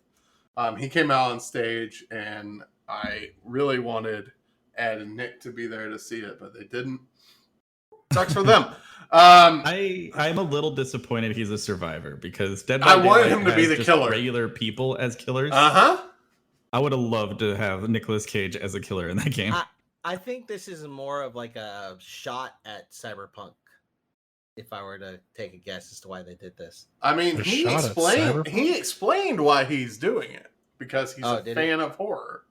He came out on stage, and I really wanted Ed and Nick to be there to see it, but they didn't. Sucks for them. I'm a little disappointed he's a survivor because Dead by Daylight wanted him to be has the just killer. Regular people as killers. Uh-huh. I would have loved to have Nicolas Cage as a killer in that game. I think this is more of like a shot at Cyberpunk. If I were to take a guess as to why they did this. I mean, he explained why he's doing it because he's a fan of horror.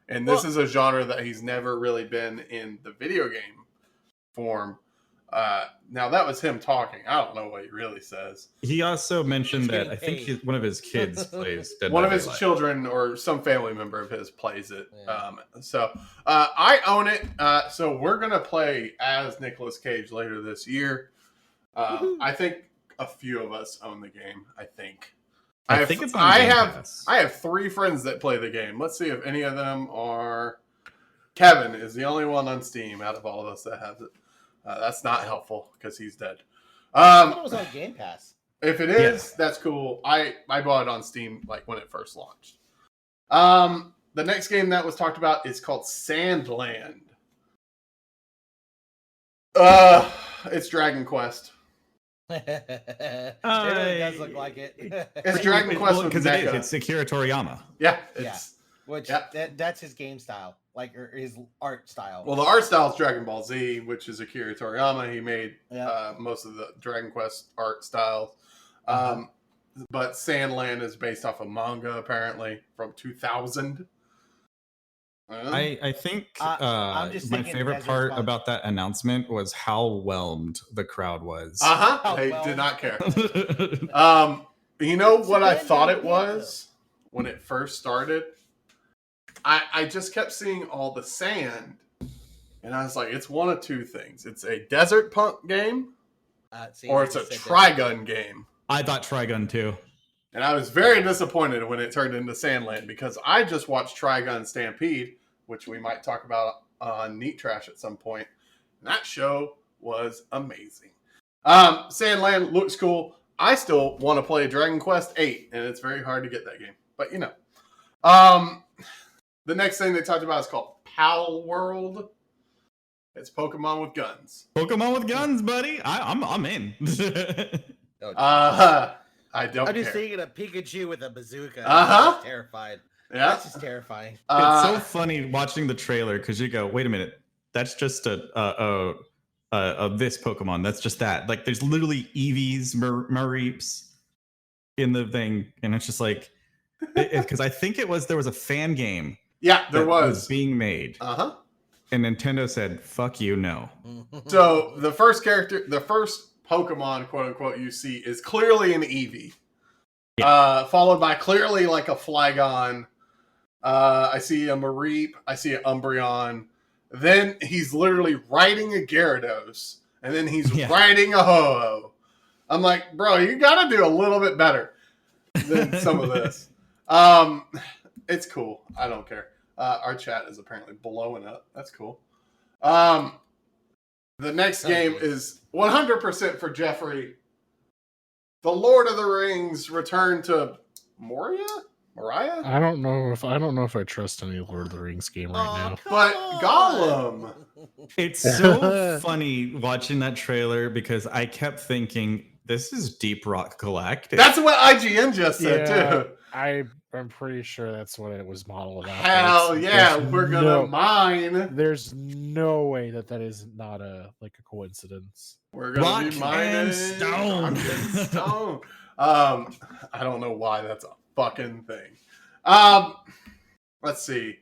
And this is a genre that he's never really been in the video game form. Now, that was him talking. I don't know what he really says. He also mentioned that I think one of his kids plays Dead One by of his Daylight. Children or some family member of his plays it. Yeah. I own it. So we're going to play as Nicolas Cage later this year. I think a few of us own the game. I think. I have 3 friends that play the game. Let's see if any of them are. Kevin is the only one on Steam out of all of us that has it. That's not helpful because he's dead. I thought it was on Game Pass. If it is, that's cool. I bought it on Steam like when it first launched. The next game that was talked about is called Sandland. It's Dragon Quest. It really does look like it. It's Dragon Quest with Mecha. It's Akira Toriyama. Yeah, that's his game style, like or his art style. Well, the art style is Dragon Ball Z, which is Akira Toriyama. He made most of the Dragon Quest art styles. But Sandland is based off a manga, apparently, from 2000. I think my favorite part about that announcement was how whelmed the crowd was. They did not care. You know what I thought it was when it first started? I just kept seeing all the sand, and I was like, it's one of two things. It's a Desert Punk game, or it's a Trigun game. I thought Trigun too. And I was very disappointed when it turned into Sandland, because I just watched Trigun Stampede, which we might talk about on Neat Trash at some point. And that show was amazing. Sandland looks cool. I still want to play Dragon Quest VIII, and it's very hard to get that game. But, you know. The next thing they talked about is called Pal World. It's Pokemon with guns. Pokemon with guns, buddy. I'm in. I don't I'm care. just thinking of Pikachu with a bazooka. Uh-huh. I'm terrified. Yeah. That's just terrifying. It's so funny watching the trailer because you go, wait a minute, that's just a this Pokemon. That's just that. Like, there's literally Eevees, Mareeps in the thing, and it's just like, because I think there was a fan game. Yeah, there was being made. And Nintendo said, "Fuck you, no." So the first Pokemon, quote unquote, you see is clearly an Eevee. Yeah. Followed by clearly like a Flygon. I see a Mareep. I see an Umbreon. Then he's literally riding a Gyarados. And then he's riding a Ho-Oh. I'm like, bro, you got to do a little bit better than some of this. It's cool. I don't care. Our chat is apparently blowing up. That's cool. The next game is 100% for Jeffrey. The Lord of the Rings Return to Moria? I don't know if I trust any Lord of the Rings game right now. But Gollum. It's so funny watching that trailer because I kept thinking, this is Deep Rock Galactic. That's what IGN just said too. I'm pretty sure that's what it was modeled after. Hell yeah, we're gonna mine. There's no way that is not a coincidence. We're gonna be mining stone. Stone. I don't know why that's a fucking thing. Let's see.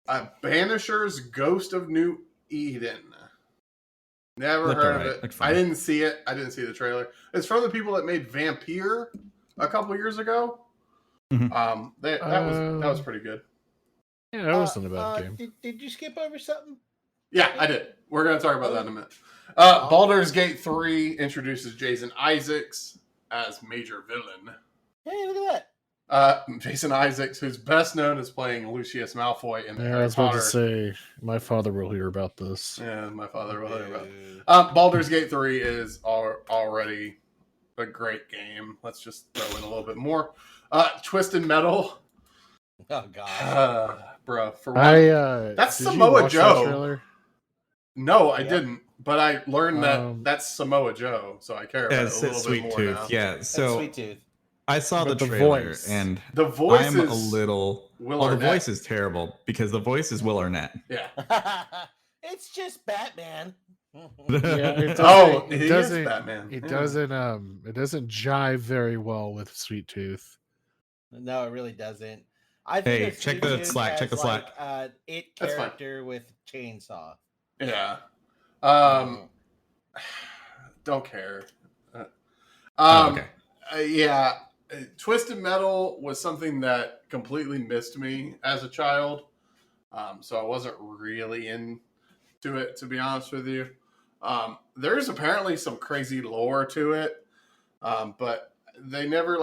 Banisher's Ghost of New Eden. Never heard of it. I didn't see it. I didn't see the trailer. It's from the people that made Vampire. a couple years ago. Mhm. That was pretty good. Yeah, that wasn't a bad game. Did you skip over something? Yeah, I did. We're going to talk about that in a minute. Baldur's Gate 3 introduces Jason Isaacs as major villain. Hey, look at that. Jason Isaacs, who's best known as playing Lucius Malfoy in the Harry I was about Potter. to say, my father will hear about this. Yeah, my father will hear about it. Baldur's Gate 3 is already a great game. Let's just throw in a little bit more. Twisted Metal. Oh, God. Bro, for one. That's Samoa Joe. No, I didn't. But I learned that that's Samoa Joe, so I care about it a little bit more now. Yeah, so Sweet Tooth. I saw the trailer, and the voice I'm a little. The voice is terrible because the voice is Will Arnett. Yeah. It's just Batman. It doesn't. Batman. It doesn't jive very well with Sweet Tooth. No, it really doesn't. I think check the Slack. Check the Slack. It character with chainsaw. Yeah. Don't care. Okay. Yeah. Twisted Metal was something that completely missed me as a child. So I wasn't really into it, to be honest with you. There's apparently some crazy lore to it. But they never,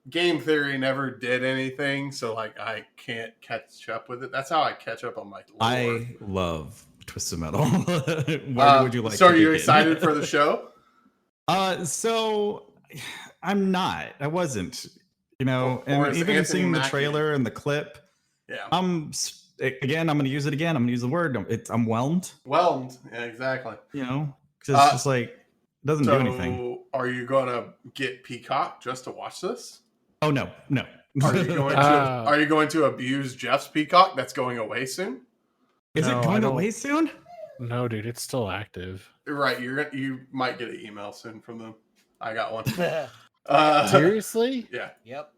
game theory never did anything. So, I can't catch up with it. That's how I catch up on my lore. I love Twisted Metal. Where would you like so to are you begin? excited for the show? So I'm not. I wasn't. And even seeing the trailer and the clip, yeah. I'm going to use it again. I'm going to use the word. I'm whelmed. Whelmed. Yeah, exactly. Because it's just it doesn't do anything. Are you going to get Peacock just to watch this? Oh, no. Are you going to abuse Geoff's Peacock that's going away soon? Is it going away soon? No, dude, it's still active. Right, you might get an email soon from them. I got one. Seriously? Yeah. Yep.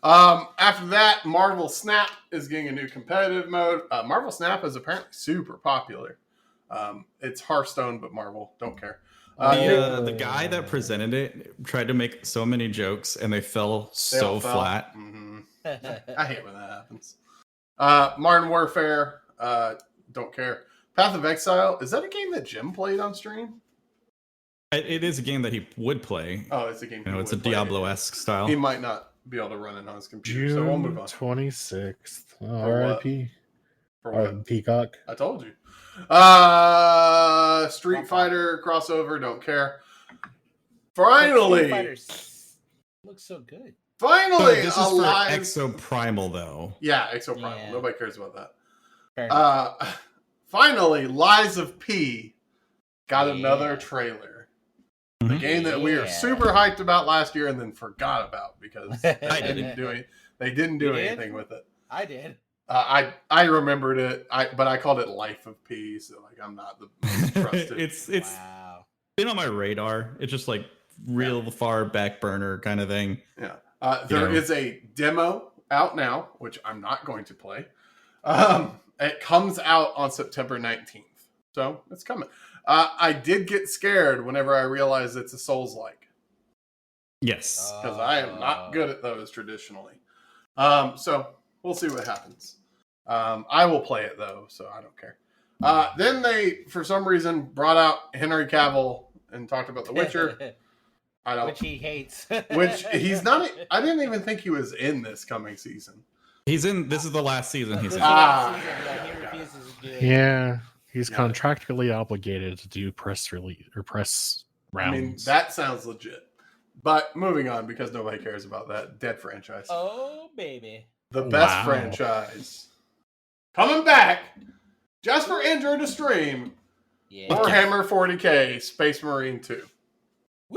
After that, Marvel Snap is getting a new competitive mode. Marvel Snap is apparently super popular. It's Hearthstone, but Marvel don't care. The guy that presented it tried to make so many jokes, and they fell flat. Mm-hmm. I hate when that happens. Modern Warfare, don't care. Path of Exile, is that a game that Jim played on stream? It is a game that he would play. Oh, it's a game. It's a Diablo-esque style. He might not be able to run it on his computer, June so we'll move on. 26th. RIP. For what? Peacock. I told you. Street Fighter crossover, don't care. Finally, Street Fighter looks so good. Finally, this is for Exo Primal, though. Yeah, Exo Primal. Nobody cares about that. Finally, Lies of P got another trailer. The game that we were super hyped about last year and then forgot about because they didn't do anything with it. I did. I remembered it, but I called it Life of P, so I'm not the most trusted. It's been on my radar. It's just real far back burner kind of thing. Yeah. There is a demo out now, which I'm not going to play. It comes out on September 19th. So it's coming. I did get scared whenever I realized it's a Souls-like. Yes. Because I am not good at those traditionally. So we'll see what happens. I will play it though, so I don't care. Then they, for some reason, brought out Henry Cavill and talked about The Witcher. Which he hates. Which he's not. I didn't even think he was in this coming season. He's in. This is the last season he's in. He refuses to do it. Yeah, he's contractually obligated to do press rounds. I mean, that sounds legit. But moving on, because nobody cares about that dead franchise. Oh baby, the best franchise coming back just for Android to stream. Warhammer 40K Space Marine 2.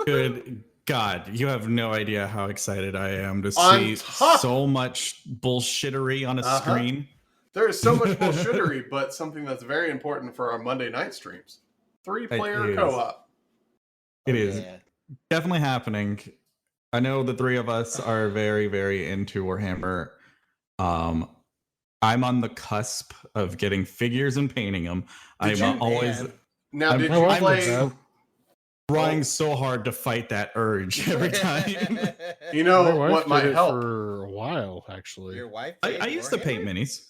Good God, you have no idea how excited I am to see so much bullshittery on a screen. There is so much bullshittery, but something that's very important for our Monday night streams. 3-player co-op. It is definitely happening. I know the three of us are very, very into Warhammer. I'm on the cusp of getting figures and painting them. Did you play? trying so hard to fight that urge every time. You know My wife what might did it help? for a while, actually. Your wife? I used to paint minis.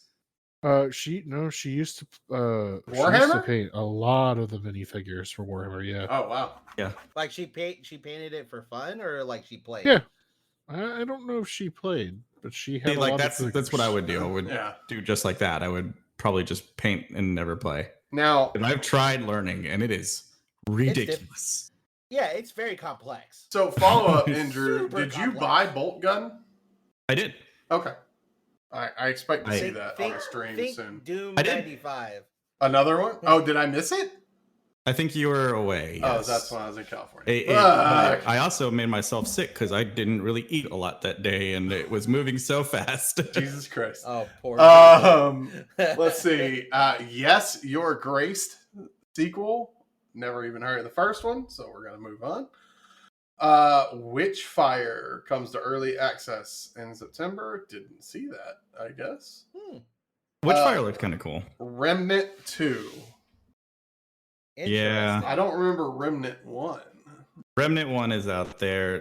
She used to Warhammer? paint a lot of the minifigures for Warhammer. Yeah. Oh wow. Yeah. Like she painted it for fun, or like she played? Yeah. I don't know if she played, but she had See, like of that's what I would do. I would do just like that. I would probably just paint and never play. Now, and I've tried learning, and it is ridiculous. It's very complex. So follow up, Andrew. Did you buy Bolt Gun? I did. Okay. I expect to see that on a stream soon. Doom I did. 95. Another one? Oh, did I miss it? I think you were away. Yes. Oh, that's when I was in California. I also made myself sick because I didn't really eat a lot that day, and it was moving so fast. Jesus Christ. Oh, poor. Let's see. Yes, You're Graced sequel. Never even heard of the first one, so we're gonna move on. Witchfire comes to early access in September. Didn't see that, I guess. Witchfire looked kind of cool. Remnant 2. Yeah. I don't remember Remnant 1. Remnant 1 is out there.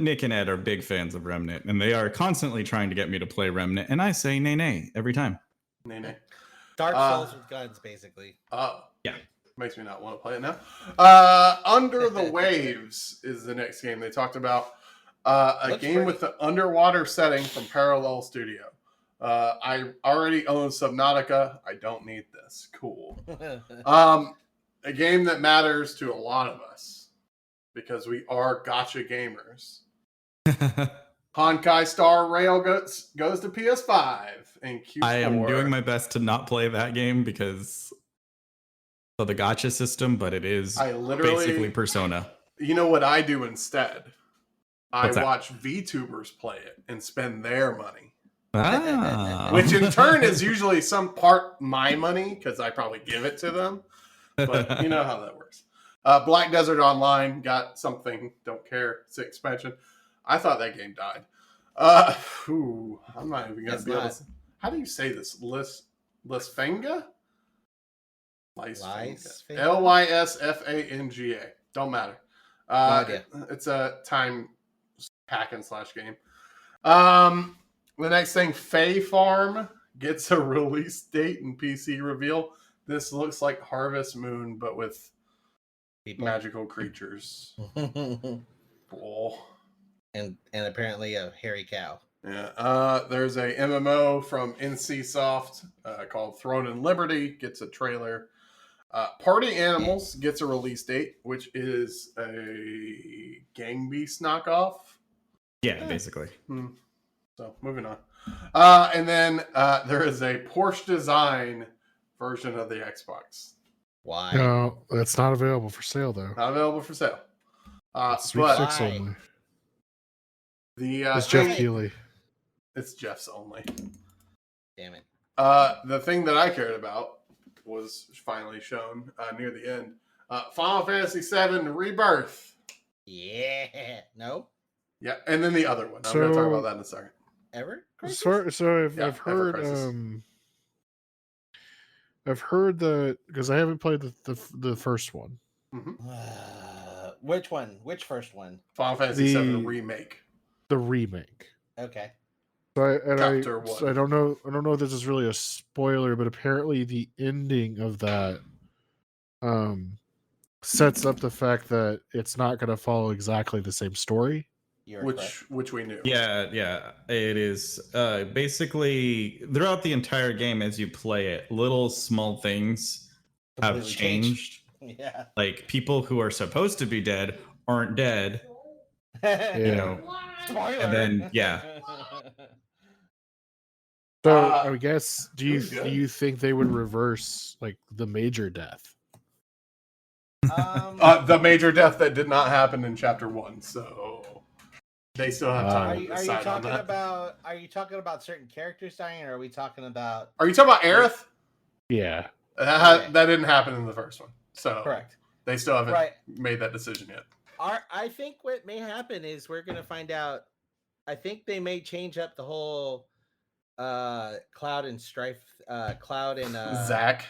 Nick and Ed are big fans of Remnant, and they are constantly trying to get me to play Remnant, and I say nay every time. Nay. Dark Souls with guns, basically. Oh. Yeah. Makes me not want to play it now. Under the Waves is the next game. They talked about a game with the underwater setting from Parallel Studio. I already own Subnautica. I don't need this. Cool. A game that matters to a lot of us because we are gacha gamers. Honkai Star Rail goes to PS5 in Q4. I am doing my best to not play that game because of the gacha system, but it is basically Persona. You know what I do instead? What's that? Watch VTubers play it and spend their money. Ah. Which in turn is usually some part my money because I probably give it to them. But you know how that works. Black Desert Online got something. Don't care. It's an expansion. I thought that game died. I'm not even going to be able to. How do you say this? Lysfanga? Lysfanga. Don't matter. It's a time hack and slash game. The next thing, Fae Farm gets a release date and PC reveal. This looks like Harvest Moon, but with magical creatures. Cool. And apparently a hairy cow. Yeah. There's a MMO from NCSoft called Throne and Liberty. Gets a trailer. Party Animals gets a release date, which is a Gang Beast knockoff. Yeah, basically. So moving on. And then there is a Porsche design version of the Xbox. Why? No, that's not available for sale though. Not available for sale. Sweet but 6 only. It's Geoff Keighley. It's Jeff's only. Damn it. The thing that I cared about was finally shown near the end. Final Fantasy VII Rebirth. Yeah. No? Yeah, and then the other one. I'm going to talk about that in a second. I've heard that because I haven't played the first one. Mm-hmm. Which one? Which first one? Final Fantasy VII Remake. The remake. Okay. I don't know if this is really a spoiler, but apparently the ending of that sets up the fact that it's not going to follow exactly the same story. Which we knew. Yeah. It is basically throughout the entire game as you play it, little small things have changed. Yeah. Like people who are supposed to be dead aren't dead. You know. Spoiler. And then So I guess do you think they would reverse like the major death? The major death that did not happen in chapter 1, so they still have time to decide on that. Are you talking about certain characters dying, or are we talking about? Are you talking about Aerith? Yeah, that didn't happen in the first one, so correct. They still haven't made that decision yet. I think what may happen is we're going to find out. I think they may change up the whole Cloud and Strife, Cloud and Zack,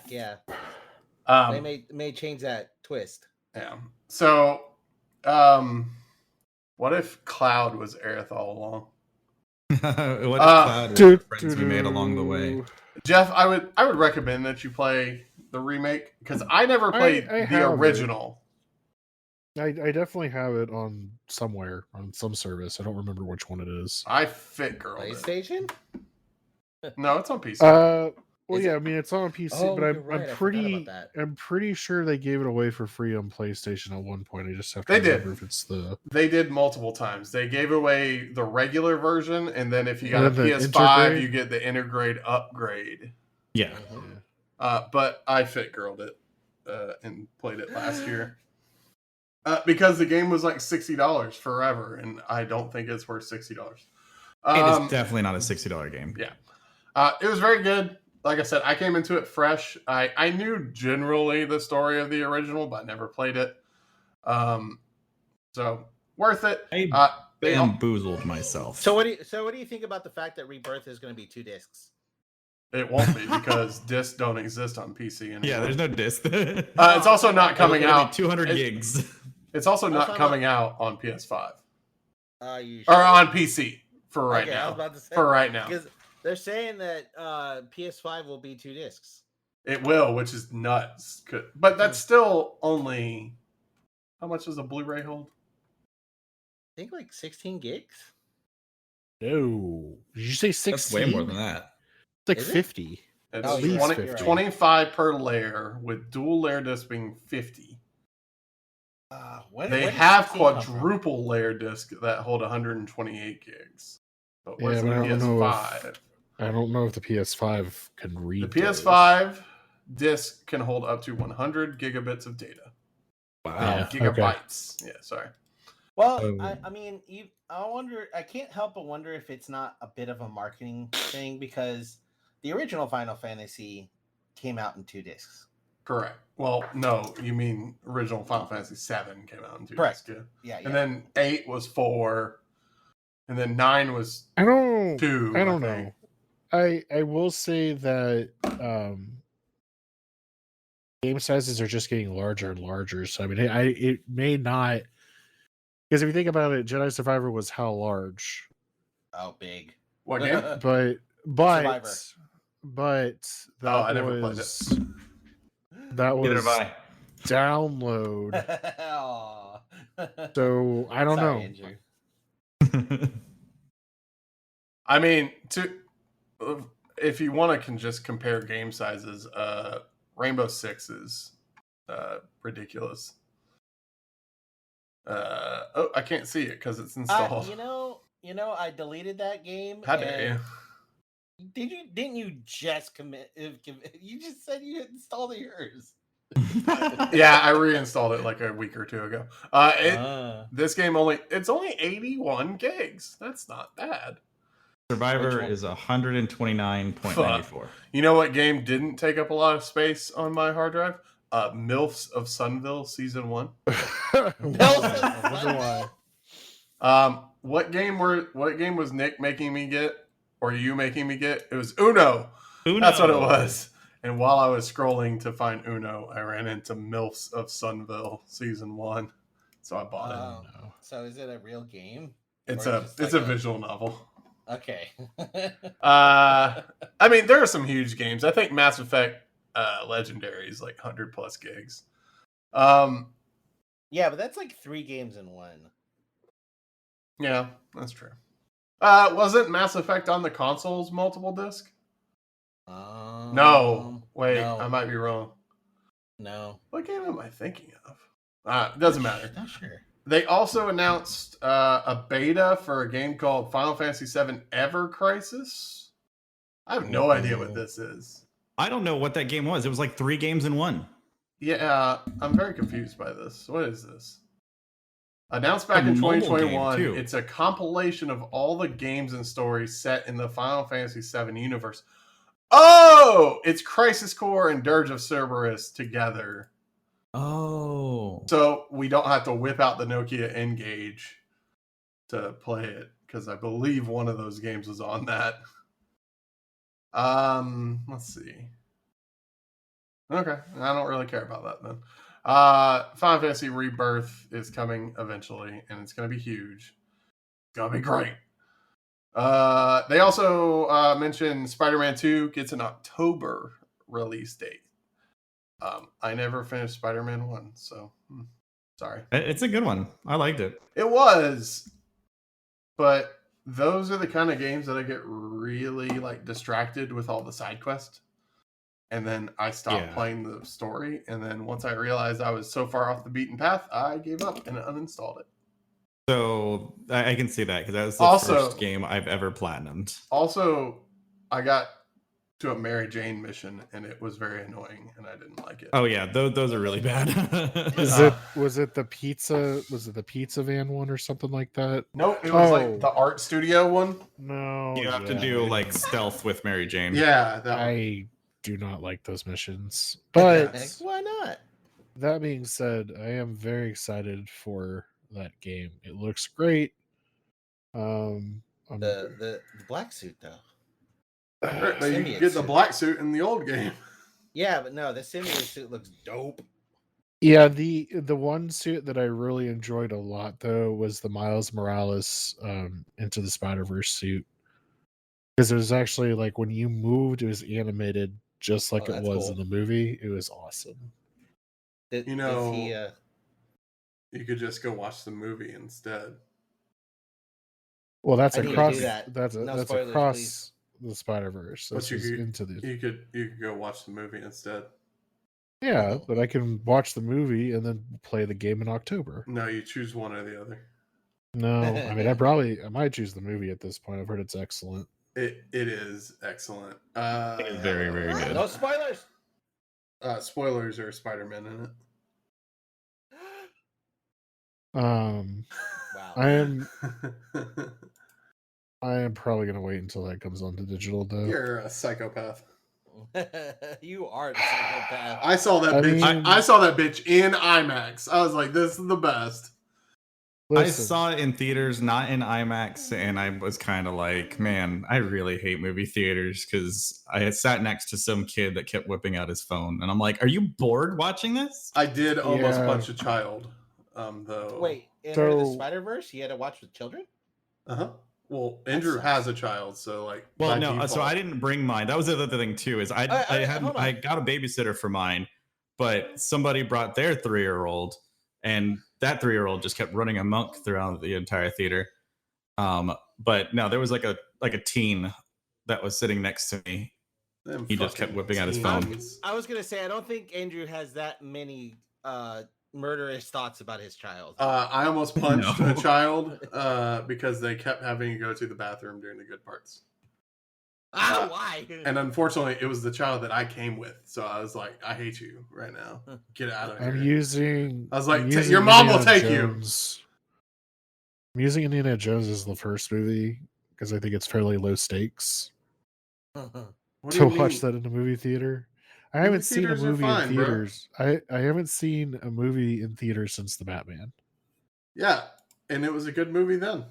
yeah. They may change that twist. Yeah. So, what if Cloud was Aerith all along? What if Cloud was the friends we made along the way? Geoff, I would recommend that you play the remake because I never played the original. I definitely have it on somewhere on some service. I don't remember which one it is. I fit girl. PlayStation? No, it's on PC. Well, yeah, I mean it's on PC, but I'm pretty sure they gave it away for free on PlayStation at one point. I just have to remember if it's the. They did multiple times. They gave away the regular version, and then if you got a PS5, you get the Intergrade upgrade. Yeah. But I fit girled it and played it last year because the game was like $60 forever, and I don't think it's worth $60. It is definitely not a $60 game. Yeah. It was very good. Like I said, I came into it fresh. I knew generally the story of the original, but I never played it. So worth it. I bamboozled myself. So what do you think about the fact that Rebirth is going to be 2 discs? It won't be because discs don't exist on PC anymore. Yeah, there's no disc. It's also not coming out. 200 gigs. It's also not coming out on PS5. You sure? Or on PC for right now. I was about to say, for right now. Because they're saying that PS5 will be 2 discs. It will, which is nuts. But that's still only... How much does a Blu-ray hold? I think like 16 gigs. No. Did you say 16? That's way more than that. It's like 50. It's at least 50. 25 per layer, with dual layer discs being 50. They have quadruple layer discs that hold 128 gigs. But where's the PS5? I don't know if the PS5 can read. The PS5 disc can hold up to 100 gigabits of data. Wow. Gigabytes. Okay. Yeah, sorry. Well, I mean, I wonder. I can't help but wonder if it's not a bit of a marketing thing because the original Final Fantasy came out in 2 discs. Correct. Well, no, you mean original Final Fantasy 7 came out in 2 discs. Yeah. And then 8 was 4, and then 9 was 2. I don't know. I will say that game sizes are just getting larger and larger. So I mean, it may not, because if you think about it, Jedi Survivor was how large? Oh, big. What game? but Survivor. That I never played it. That was download. So I don't know. Andrew. I mean, if you want to just compare game sizes, Rainbow Six is ridiculous. I can't see it because it's installed. You know, I deleted that game. How dare you? Didn't you just commit? You just said you installed yours. Yeah, I reinstalled it like a week or 2 ago. This game it's only 81 gigs. That's not bad. Survivor is 129.94. You know what game didn't take up a lot of space on my hard drive? MILFs of Sunville Season 1. What game was Nick making me get? Or you making me get? It was Uno. That's what it was. And while I was scrolling to find Uno, I ran into MILFs of Sunville Season 1. So I bought it. So is it a real game? It's a visual novel. Okay. I mean, there are some huge games. I think Mass Effect Legendary is like 100 plus gigs. Yeah, but that's like 3 games in one. Yeah, that's true. Wasn't Mass Effect on the consoles multiple disc? No. Wait, no. I might be wrong. No. What game am I thinking of? Doesn't matter. Not sure. They also announced a beta for a game called Final Fantasy VII Ever Crisis. I have no idea what this is. I don't know what that game was. It was like 3 games in one. Yeah, I'm very confused by this. What is this? Announced back in 2021, it's a compilation of all the games and stories set in the Final Fantasy VII universe. Oh! It's Crisis Core and Dirge of Cerberus together. Oh. So we don't have to whip out the Nokia N-Gage to play it, because I believe one of those games was on that. Let's see. Okay, I don't really care about that then. Final Fantasy Rebirth is coming eventually, and it's going to be huge. It's going to be great. They also mentioned Spider-Man 2 gets an October release date. I never finished Spider-Man 1, so sorry. It's a good one. I liked it. It was, but those are the kind of games that I get really like distracted with all the side quests. And then I stopped playing the story. And then once I realized I was so far off the beaten path, I gave up and uninstalled it. So I can see that because that was the first game I've ever platinumed. Also, I got to a Mary Jane mission and it was very annoying and I didn't like it. Oh yeah, those are really bad. Was it the pizza van one or something like that? Nope, it was like the art studio one. No, you have to do like stealth with Mary Jane. Yeah, I do not like those missions. But why not? That being said, I am very excited for that game. It looks great. The black suit though. You can get the black suit in the old game. Yeah, but no, the symbiote suit looks dope. Yeah, the one suit that I really enjoyed a lot though was the Miles Morales Into the Spider-Verse suit. Because it was actually like when you moved, it was animated just like it was in the movie. It was awesome. You could just go watch the movie instead. Well, that's across the Spider-Verse. But you could go watch the movie instead. Yeah, but I can watch the movie and then play the game in October. No, you choose one or the other. No, I mean I might choose the movie at this point. I've heard it's excellent. It is excellent. It's very, very good. No spoilers. Spoilers are Spider-Man in it. Wow. I am probably gonna wait until that comes onto digital though. You're a psychopath. You are the psychopath. I saw that bitch. I saw that bitch in IMAX. I was like, this is the best. Listen. I saw it in theaters, not in IMAX, and I was kind of like, man, I really hate movie theaters because I had sat next to some kid that kept whipping out his phone, and I'm like, are you bored watching this? I did almost punch a child, though. Wait, Enter the Spider-Verse? You had to watch with children? Uh-huh. Well, Andrew has a child, so like. Well, no, default. So I didn't bring mine. That was the other thing too. Is I got a babysitter for mine, but somebody brought their 3-year-old, and that 3-year-old just kept running amok throughout the entire theater. But no, there was like a teen that was sitting next to me. He just kept whipping out his phone. I was gonna say I don't think Andrew has that many murderous thoughts about his child. I almost punched a child because they kept having to go to the bathroom during the good parts. Why? And unfortunately, it was the child that I came with. So I was like, I hate you right now. Get out of here. I was like, your mom will take you. I'm using Indiana Jones as the first movie because I think it's fairly low stakes to watch that in a movie theater. I haven't seen a movie in theaters. I haven't seen a movie in theaters since The Batman. Yeah, and it was a good movie then.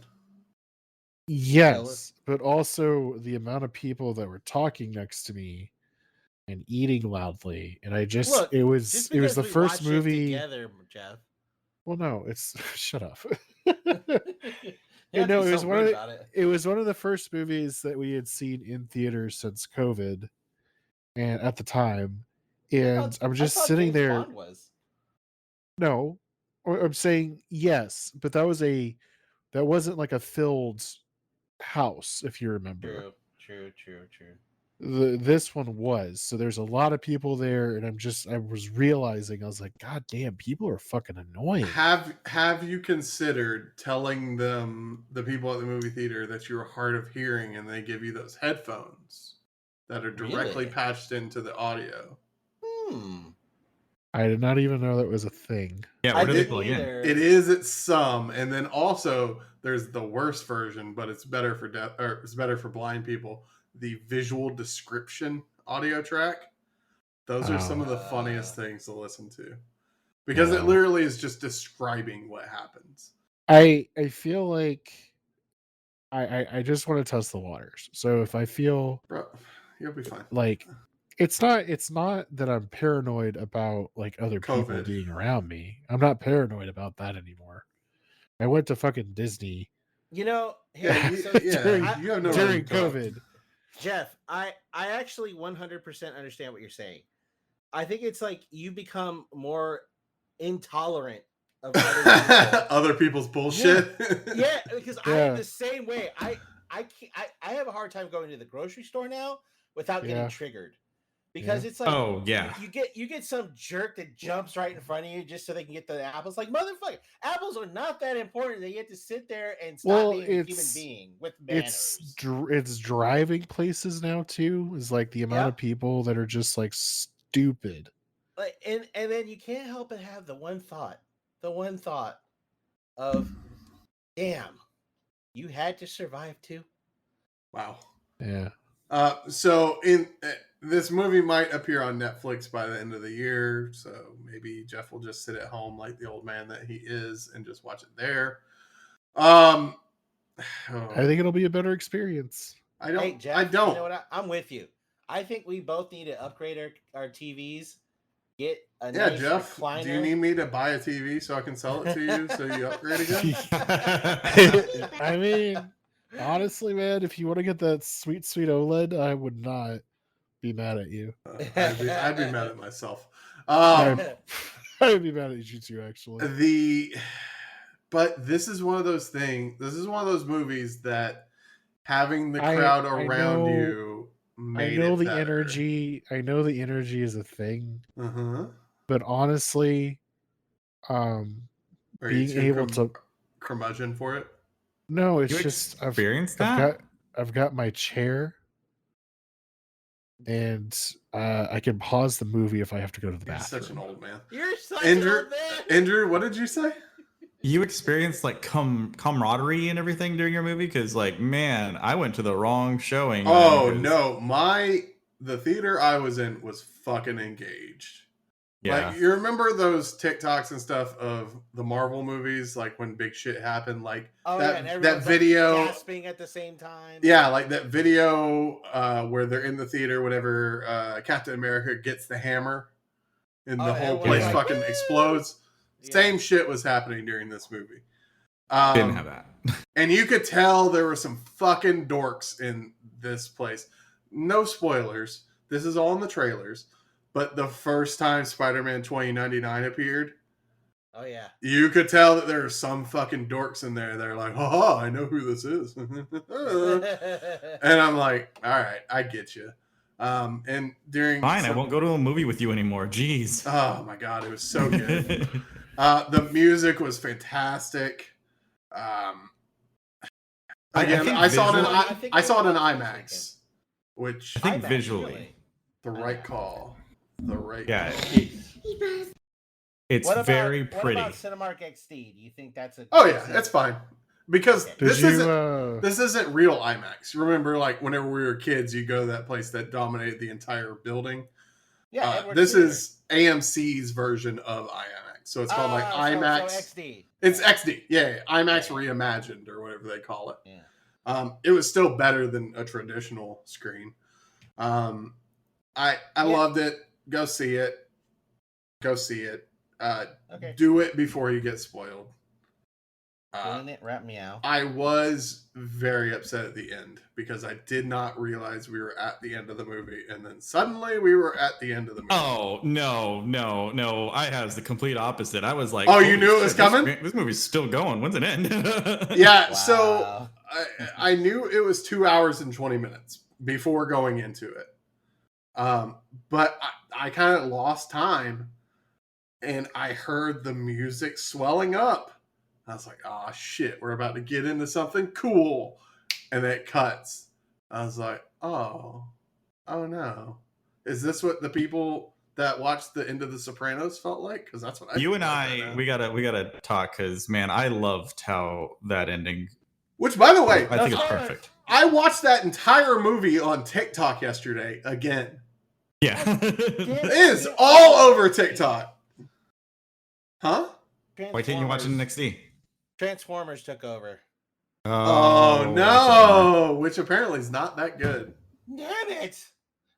Yes, but also the amount of people that were talking next to me and eating loudly, and it was the first movie together, Geoff. Well, no, it's shut up. No, it was one of the first movies that we had seen in theaters since COVID. And at the time, and I'm just sitting there. No, or I'm saying yes, but that wasn't like a filled house, if you remember. True. This one was, so there's a lot of people there, and I was realizing, I was like, God damn, people are fucking annoying. Have you considered telling them, the people at the movie theater, that you're hard of hearing, and they give you those headphones that are directly patched into the audio? I did not even know that was a thing. Yeah, where do they plug in? It is at some, and then also there's the worst version, but it's better for it's better for blind people. The visual description audio track. Those are some of the funniest things to listen to, because it literally is just describing what happens. I feel like I just want to test the waters. So if I feel, bro, you'll be fine. Like It's not that I'm paranoid about like other people COVID. being around me. I'm not paranoid about that anymore. I went to fucking Disney. You know, Yeah, you have no during right to talk. COVID. Jeff, I actually 100% understand what you're saying. I think it's like you become more intolerant of other people. Other people's bullshit. Yeah, because I am the same way. I have a hard time going to the grocery store now without getting triggered. Because it's like, you get some jerk that jumps right in front of you just so they can get the apples. Like, motherfucker, apples are not that important that you have to sit there and stop being a human being with manners. It's driving places now too. Is like the amount of people that are just like stupid. Like, and then you can't help but have the one thought of, damn, you had to survive too. Wow. Yeah. So this movie might appear on Netflix by the end of the year, so maybe Geoff will just sit at home like the old man that he is and just watch it there. I think it'll be a better experience. I don't. Hey, Geoff, I don't. You know what? I'm with you. I think we both need to upgrade our TVs. Get a nice Geoff, recliner. do you need me to buy a TV so I can sell it to you so you upgrade again? I mean, honestly, man, if you want to get that sweet OLED, I would not be mad at you. I'd be mad at myself. I would be mad at you too, actually. But this is one of those things. This is one of those movies that having the crowd around you made I know it the better. energy. I know the energy is a thing. Uh-huh. But honestly, being able to curmudgeon for it. No, it's just I've got my chair, and I can pause the movie if I have to go to the bathroom. Such an old man. You're such an old man. Andrew, what did you say? You experienced like camaraderie and everything during your movie? Because like, man, I went to the wrong showing. Oh no, the theater I was in was fucking engaged. Yeah. Like, you remember those TikToks and stuff of the Marvel movies, like when big shit happened, like that video, like gasping at the same time. Yeah, like that video where they're in the theater whenever Captain America gets the hammer and the whole place fucking explodes. Yeah. Same shit was happening during this movie. Didn't have that. And you could tell there were some fucking dorks in this place. No spoilers. This is all in the trailers. But the first time Spider-Man 2099 appeared, oh yeah, you could tell that there are some fucking dorks in there. They're like, "Ha, I know who this is," and I'm like, "All right, I get you." And during I won't go to a movie with you anymore. Jeez. Oh my god, it was so good. The music was fantastic. Again, I saw it in IMAX, which I think visually the right call. The right. Yeah. It's very pretty. What about Cinemark XD? Do you think that's a? Oh yeah, that's fine. Because this isn't real IMAX. Remember, like whenever we were kids, you go to that place that dominated the entire building. Yeah. This is AMC's version of IMAX, so it's called like IMAX. So XD. It's XD. Yeah, IMAX reimagined or whatever they call it. Yeah. It was still better than a traditional screen. I loved it. Go see it. Do it before you get spoiled. Doing it, wrap me out. I was very upset at the end because I did not realize we were at the end of the movie, and then suddenly we were at the end of the movie. Oh no! I has the complete opposite. I was like, "Oh, you knew it was coming? This movie's still going. When's it end?" Yeah, wow. So I knew it was 2 hours and 20 minutes before going into it. But I kind of lost time, and I heard the music swelling up. I was like, "Oh shit, we're about to get into something cool," and then it cuts. I was like, "Oh no, is this what the people that watched the end of The Sopranos felt like?" Because that's what you and I we gotta talk. Because man, I loved how that ending. Which, by the way, I think it's perfect. I watched that entire movie on TikTok yesterday again. Yeah. It is all over TikTok. Huh? Why can't you watch it in XD? Transformers took over. Oh no! Which apparently is not that good. Damn it!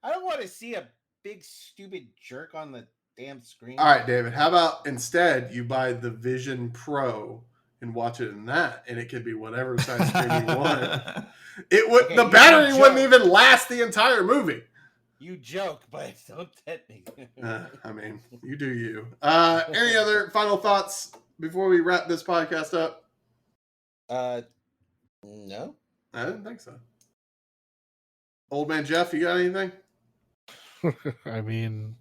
I don't want to see a big stupid jerk on the damn screen. All right, David. How about instead you buy the Vision Pro and watch it in that, and it could be whatever size screen you want. It would. Okay, the battery wouldn't even last the entire movie. You joke, but don't tempt me. I mean, you do you. Any other final thoughts before we wrap this podcast up? No. I didn't think so. Old man Geoff, you got anything? I mean,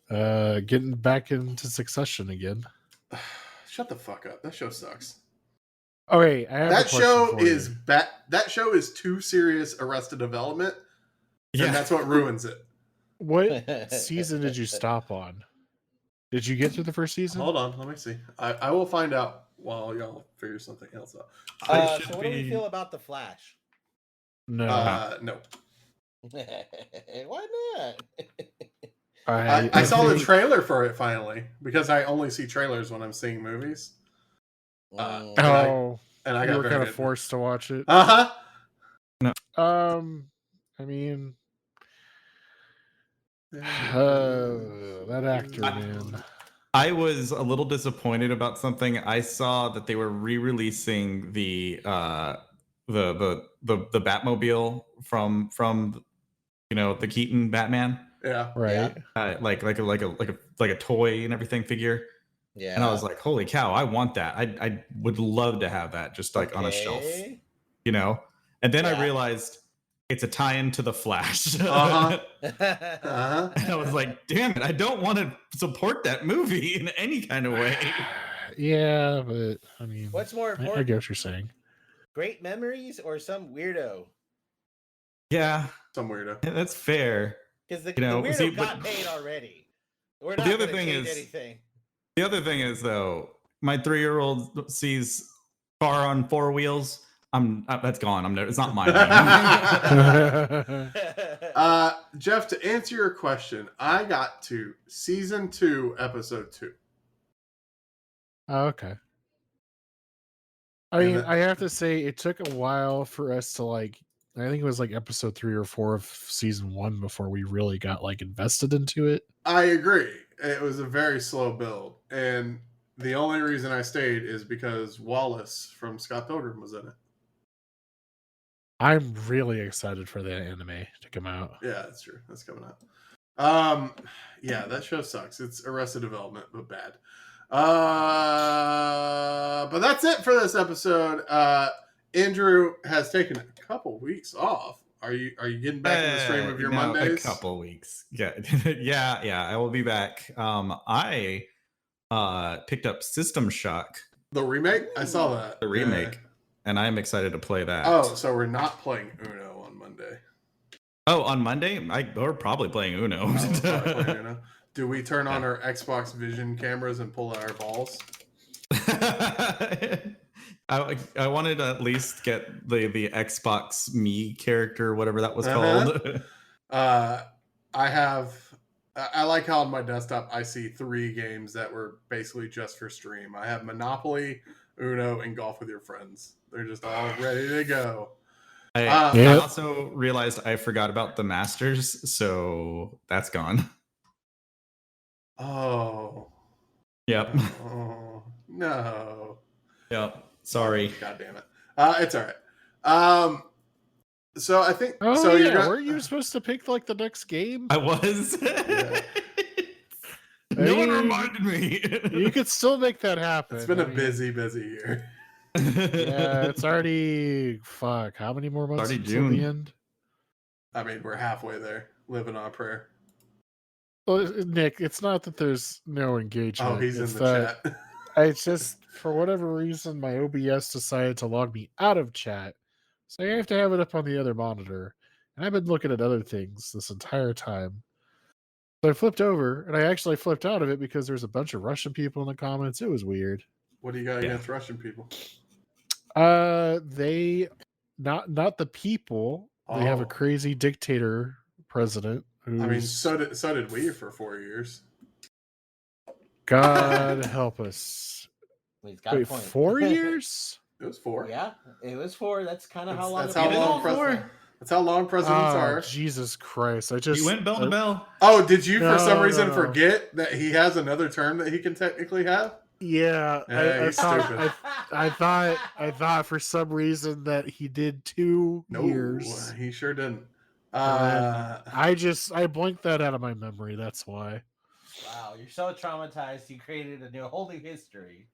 getting back into Succession again. Shut the fuck up. That show sucks. Oh, wait. I have that show is that show is too serious Arrested Development. Yeah. And that's what ruins it. What season did you stop on? Did you get through the first season? Hold on. Let me see. I will find out while y'all figure something else out. So what do we feel about The Flash? No. No. Why not? I saw the trailer for it finally because I only see trailers when I'm seeing movies. And I got you were kind of forced to watch it. No. I mean, that actor, man. I was a little disappointed about something. I saw that they were re-releasing the Batmobile from the Keaton Batman. Yeah. Right. Like a toy and everything figure. Yeah. And I was like, holy cow, I want that. I would love to have that just like on a shelf. And then I realized it's a tie-in to The Flash. And I was like, damn it, I don't want to support that movie in any kind of way. Yeah, but I mean, what's more important? I get what you're saying. Great memories or some weirdo? Yeah. Some weirdo. Yeah, that's fair. Because the weirdo got paid already. We're not going to change anything. The other thing is, though, my 3-year-old sees car on 4 wheels. That's gone. It's not mine. Geoff, to answer your question, I got to season 2, episode 2. Oh, okay. I mean, I have to say it took a while for us to I think it was episode 3 or 4 of season 1 before we really got invested into it. I agree. It was a very slow build, and the only reason I stayed is because Wallace from Scott Pilgrim was in it. I'm really excited for that anime to come out. Yeah, that's true. That's coming out. Yeah, that show sucks. It's Arrested Development, but bad. But that's it for this episode. Andrew has taken a couple weeks off. Are you getting back in the stream of your Mondays? A couple weeks. Yeah. yeah. I will be back. I picked up System Shock. The remake? I saw that. The remake. Yeah. And I'm excited to play that. Oh, so we're not playing Uno on Monday. Oh, on Monday? We're probably playing Uno. Uno. Do we turn on our Xbox Vision cameras and pull out our balls? I wanted to at least get the Xbox Me character, whatever that was called. I like how on my desktop I see 3 games that were basically just for stream. I have Monopoly, Uno, and Golf with Your Friends. They're just all ready to go. I also realized I forgot about the Masters, so that's gone. Oh. Yep. Oh, no. Yep. Sorry. God damn it. It's all right. So I think. Oh, so yeah. Were you supposed to pick the next game? I was. Yeah. No one reminded me. You could still make that happen. It's been a busy year. Yeah, it's already how many more months until the end? I mean, we're halfway there, living on a prayer. Well, Nick, it's not that there's no engagement. Oh, he's in the chat. It's just for whatever reason my OBS decided to log me out of chat, so I have to have it up on the other monitor. And I've been looking at other things this entire time. So I flipped over, and I actually flipped out of it because there's a bunch of Russian people in the comments. It was weird. What do you got against Russian people? They not the people. They have a crazy dictator president. I mean, so did we for 4 years. God help us. He's got a point. 4 years? It was 4. Yeah, it was 4. That's kind of how long. That's how long. That's how long presidents are. Jesus Christ! You went bell to bell. Oh, did you for some reason forget that he has another term that he can technically have? Yeah, I thought for some reason that he did 2 years. No, he sure didn't. I blanked that out of my memory. That's why. Wow, you're so traumatized. You created a whole new history.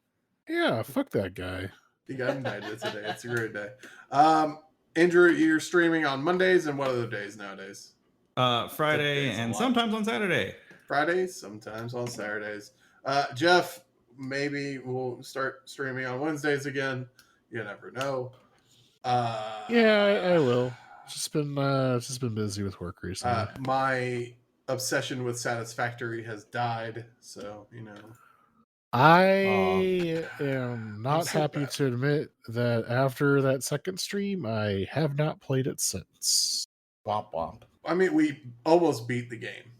Yeah, fuck that guy. He got indicted today. It's a great day. Andrew, you're streaming on Mondays and what other days nowadays? Friday and sometimes on Saturday. Fridays, sometimes on Saturdays. Geoff, maybe we'll start streaming on Wednesdays again. You never know. Yeah, I will. Just been busy with work recently. My obsession with Satisfactory has died, so I am not happy to admit that after that second stream, I have not played it since. Womp womp. I mean, we almost beat the game.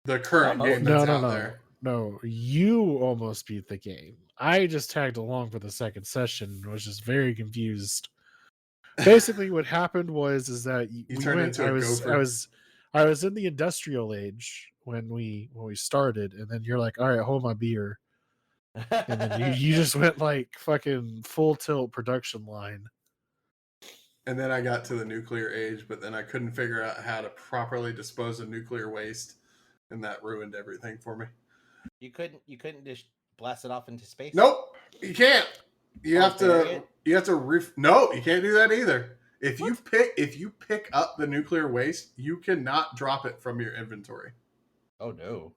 The current game that's out there. No, you almost beat the game. I just tagged along for the second session, was just very confused. Basically, what happened was that I was in the industrial age when we started, and then you're like, all right, hold my beer. And then you just went like fucking full tilt production line. And then I got to the nuclear age, but then I couldn't figure out how to properly dispose of nuclear waste, and that ruined everything for me. You couldn't just blast it off into space? Nope, you can't. You have to no, you can't do that either. If you pick up the nuclear waste, you cannot drop it from your inventory. Oh no.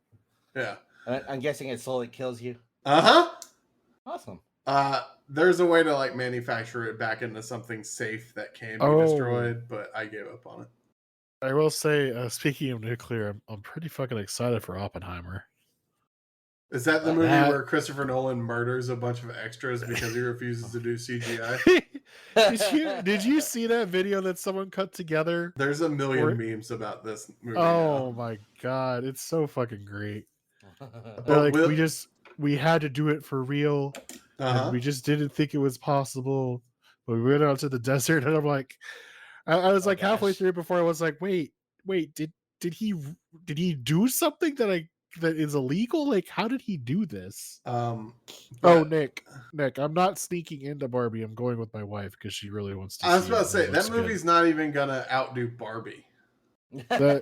Yeah. I'm guessing it slowly kills you. Awesome. There's a way to like manufacture it back into something safe that can be destroyed, but I gave up on it. I will say, speaking of nuclear, I'm pretty fucking excited for Oppenheimer. Is that the movie where Christopher Nolan murders a bunch of extras because he refuses to do CGI? Did you see that video that someone cut together? There's a million memes about this movie. Oh my god, it's so fucking great. Like we had to do it for real. And we just didn't think it was possible. But we went out to the desert, and I'm like, I was halfway through before I was like, wait, did he do something that is illegal? Like, how did he do this? Nick, I'm not sneaking into Barbie. I'm going with my wife because she really wants to. I was about to say that movie's not even gonna outdo Barbie. Did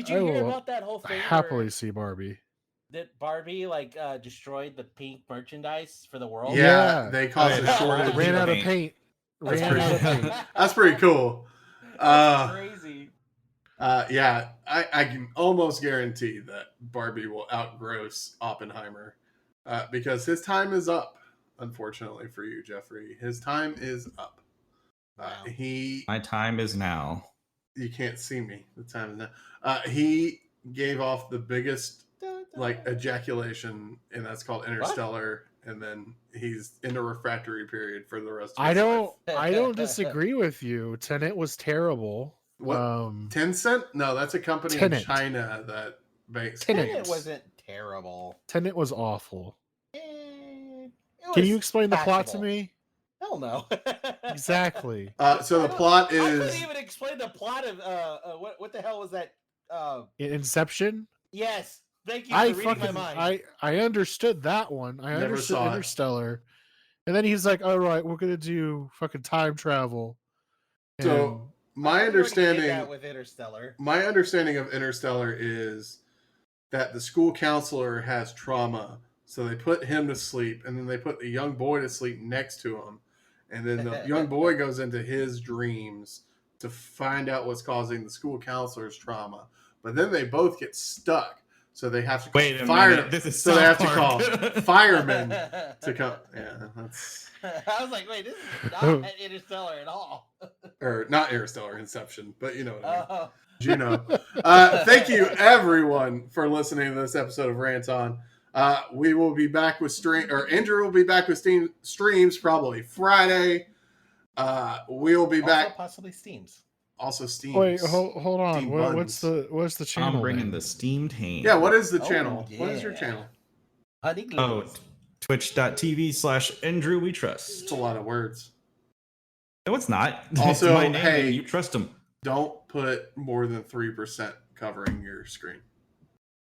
you hear about that whole thing? Happily see Barbie. That Barbie destroyed the pink merchandise for the world. Yeah. They caused a shortage. Ran out of paint. That's pretty cool. That's crazy. Yeah, I can almost guarantee that Barbie will outgross Oppenheimer because his time is up. Unfortunately for you, Jeffrey, his time is up. My time is now. You can't see me. The time is now. He gave off the biggest ejaculation, and that's called Interstellar. What? And then he's in a refractory period for the rest of his life. I don't disagree with you. Tenet was terrible. What? Tencent? No, that's a company in China that makes Tenet wasn't terrible. Tenet was awful. Can you explain the plot to me? Hell no. Exactly. So the plot is... I couldn't even explain the plot of... what the hell was that? Inception? Yes. Thank you for reading my mind. I understood that one. I understood Interstellar. And then he's like, all right, we're going to do fucking time travel. And so my understanding of Interstellar is that the school counselor has trauma. So they put him to sleep, and then they put the young boy to sleep next to him. And then the young boy goes into his dreams to find out what's causing the school counselor's trauma. But then they both get stuck. So they have to call they have to call firemen to come. Yeah, that's. I was like, wait, this is not Interstellar at all. Or not Interstellar, Inception, but you know what I mean. Juno. Thank you, everyone, for listening to this episode of Rant On. We will be back with Andrew will be back with streams probably Friday. We'll be back. Possibly Steams. Also Steam. Wait, hold on. What's the channel? I'm bringing the steamed ham. Yeah, what is the channel? Yeah. What is your channel? Twitch.tv/Andrew We Trust. It's a lot of words. No, it's not. Also, it's my name, hey, you trust them. Don't put more than 3% covering your screen.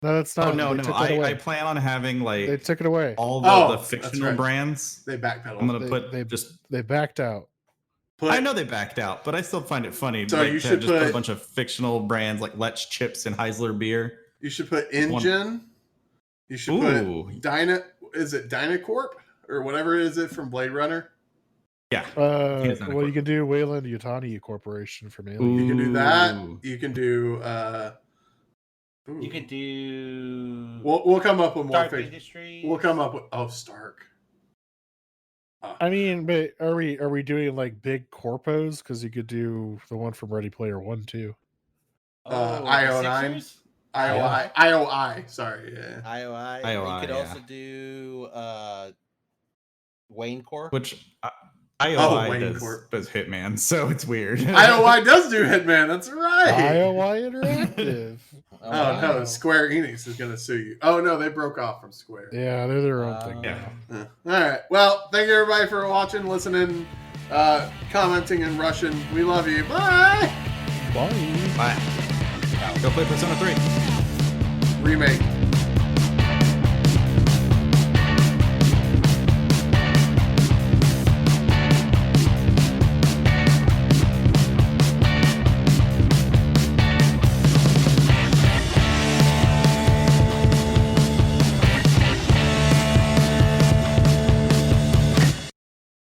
No, that's not. Oh no, I plan on having like they took it away. All the fictional brands. They backpedaled. I'm gonna they backed out. I know they backed out, but I still find it funny. So like, you should just put a bunch of fictional brands like Let's Chips and Heisler beer. You should put Engine. You should put Is it Dynacorp or whatever is it from Blade Runner? Yeah. Well, you can do Wayland Yutani Corporation from Alien. You can do that. You can do. You could do. We'll come up with more. Industries. We'll come up with Stark. I mean, but are we doing like big corpos? Because you could do the one from Ready Player One too. IO9. IOI. Sorry, yeah. IOI. You could also do Wayne Corp. Which IOI does Hitman, so it's weird. IOI does do Hitman. That's right. IOI Interactive. No, Square Enix is going to sue you. Oh no, they broke off from Square. Yeah, they're their own thing. Yeah. All right. Well, thank you everybody for watching, listening, commenting, and Russian. We love you. Bye. Bye. Bye. Go play Persona 3 remake.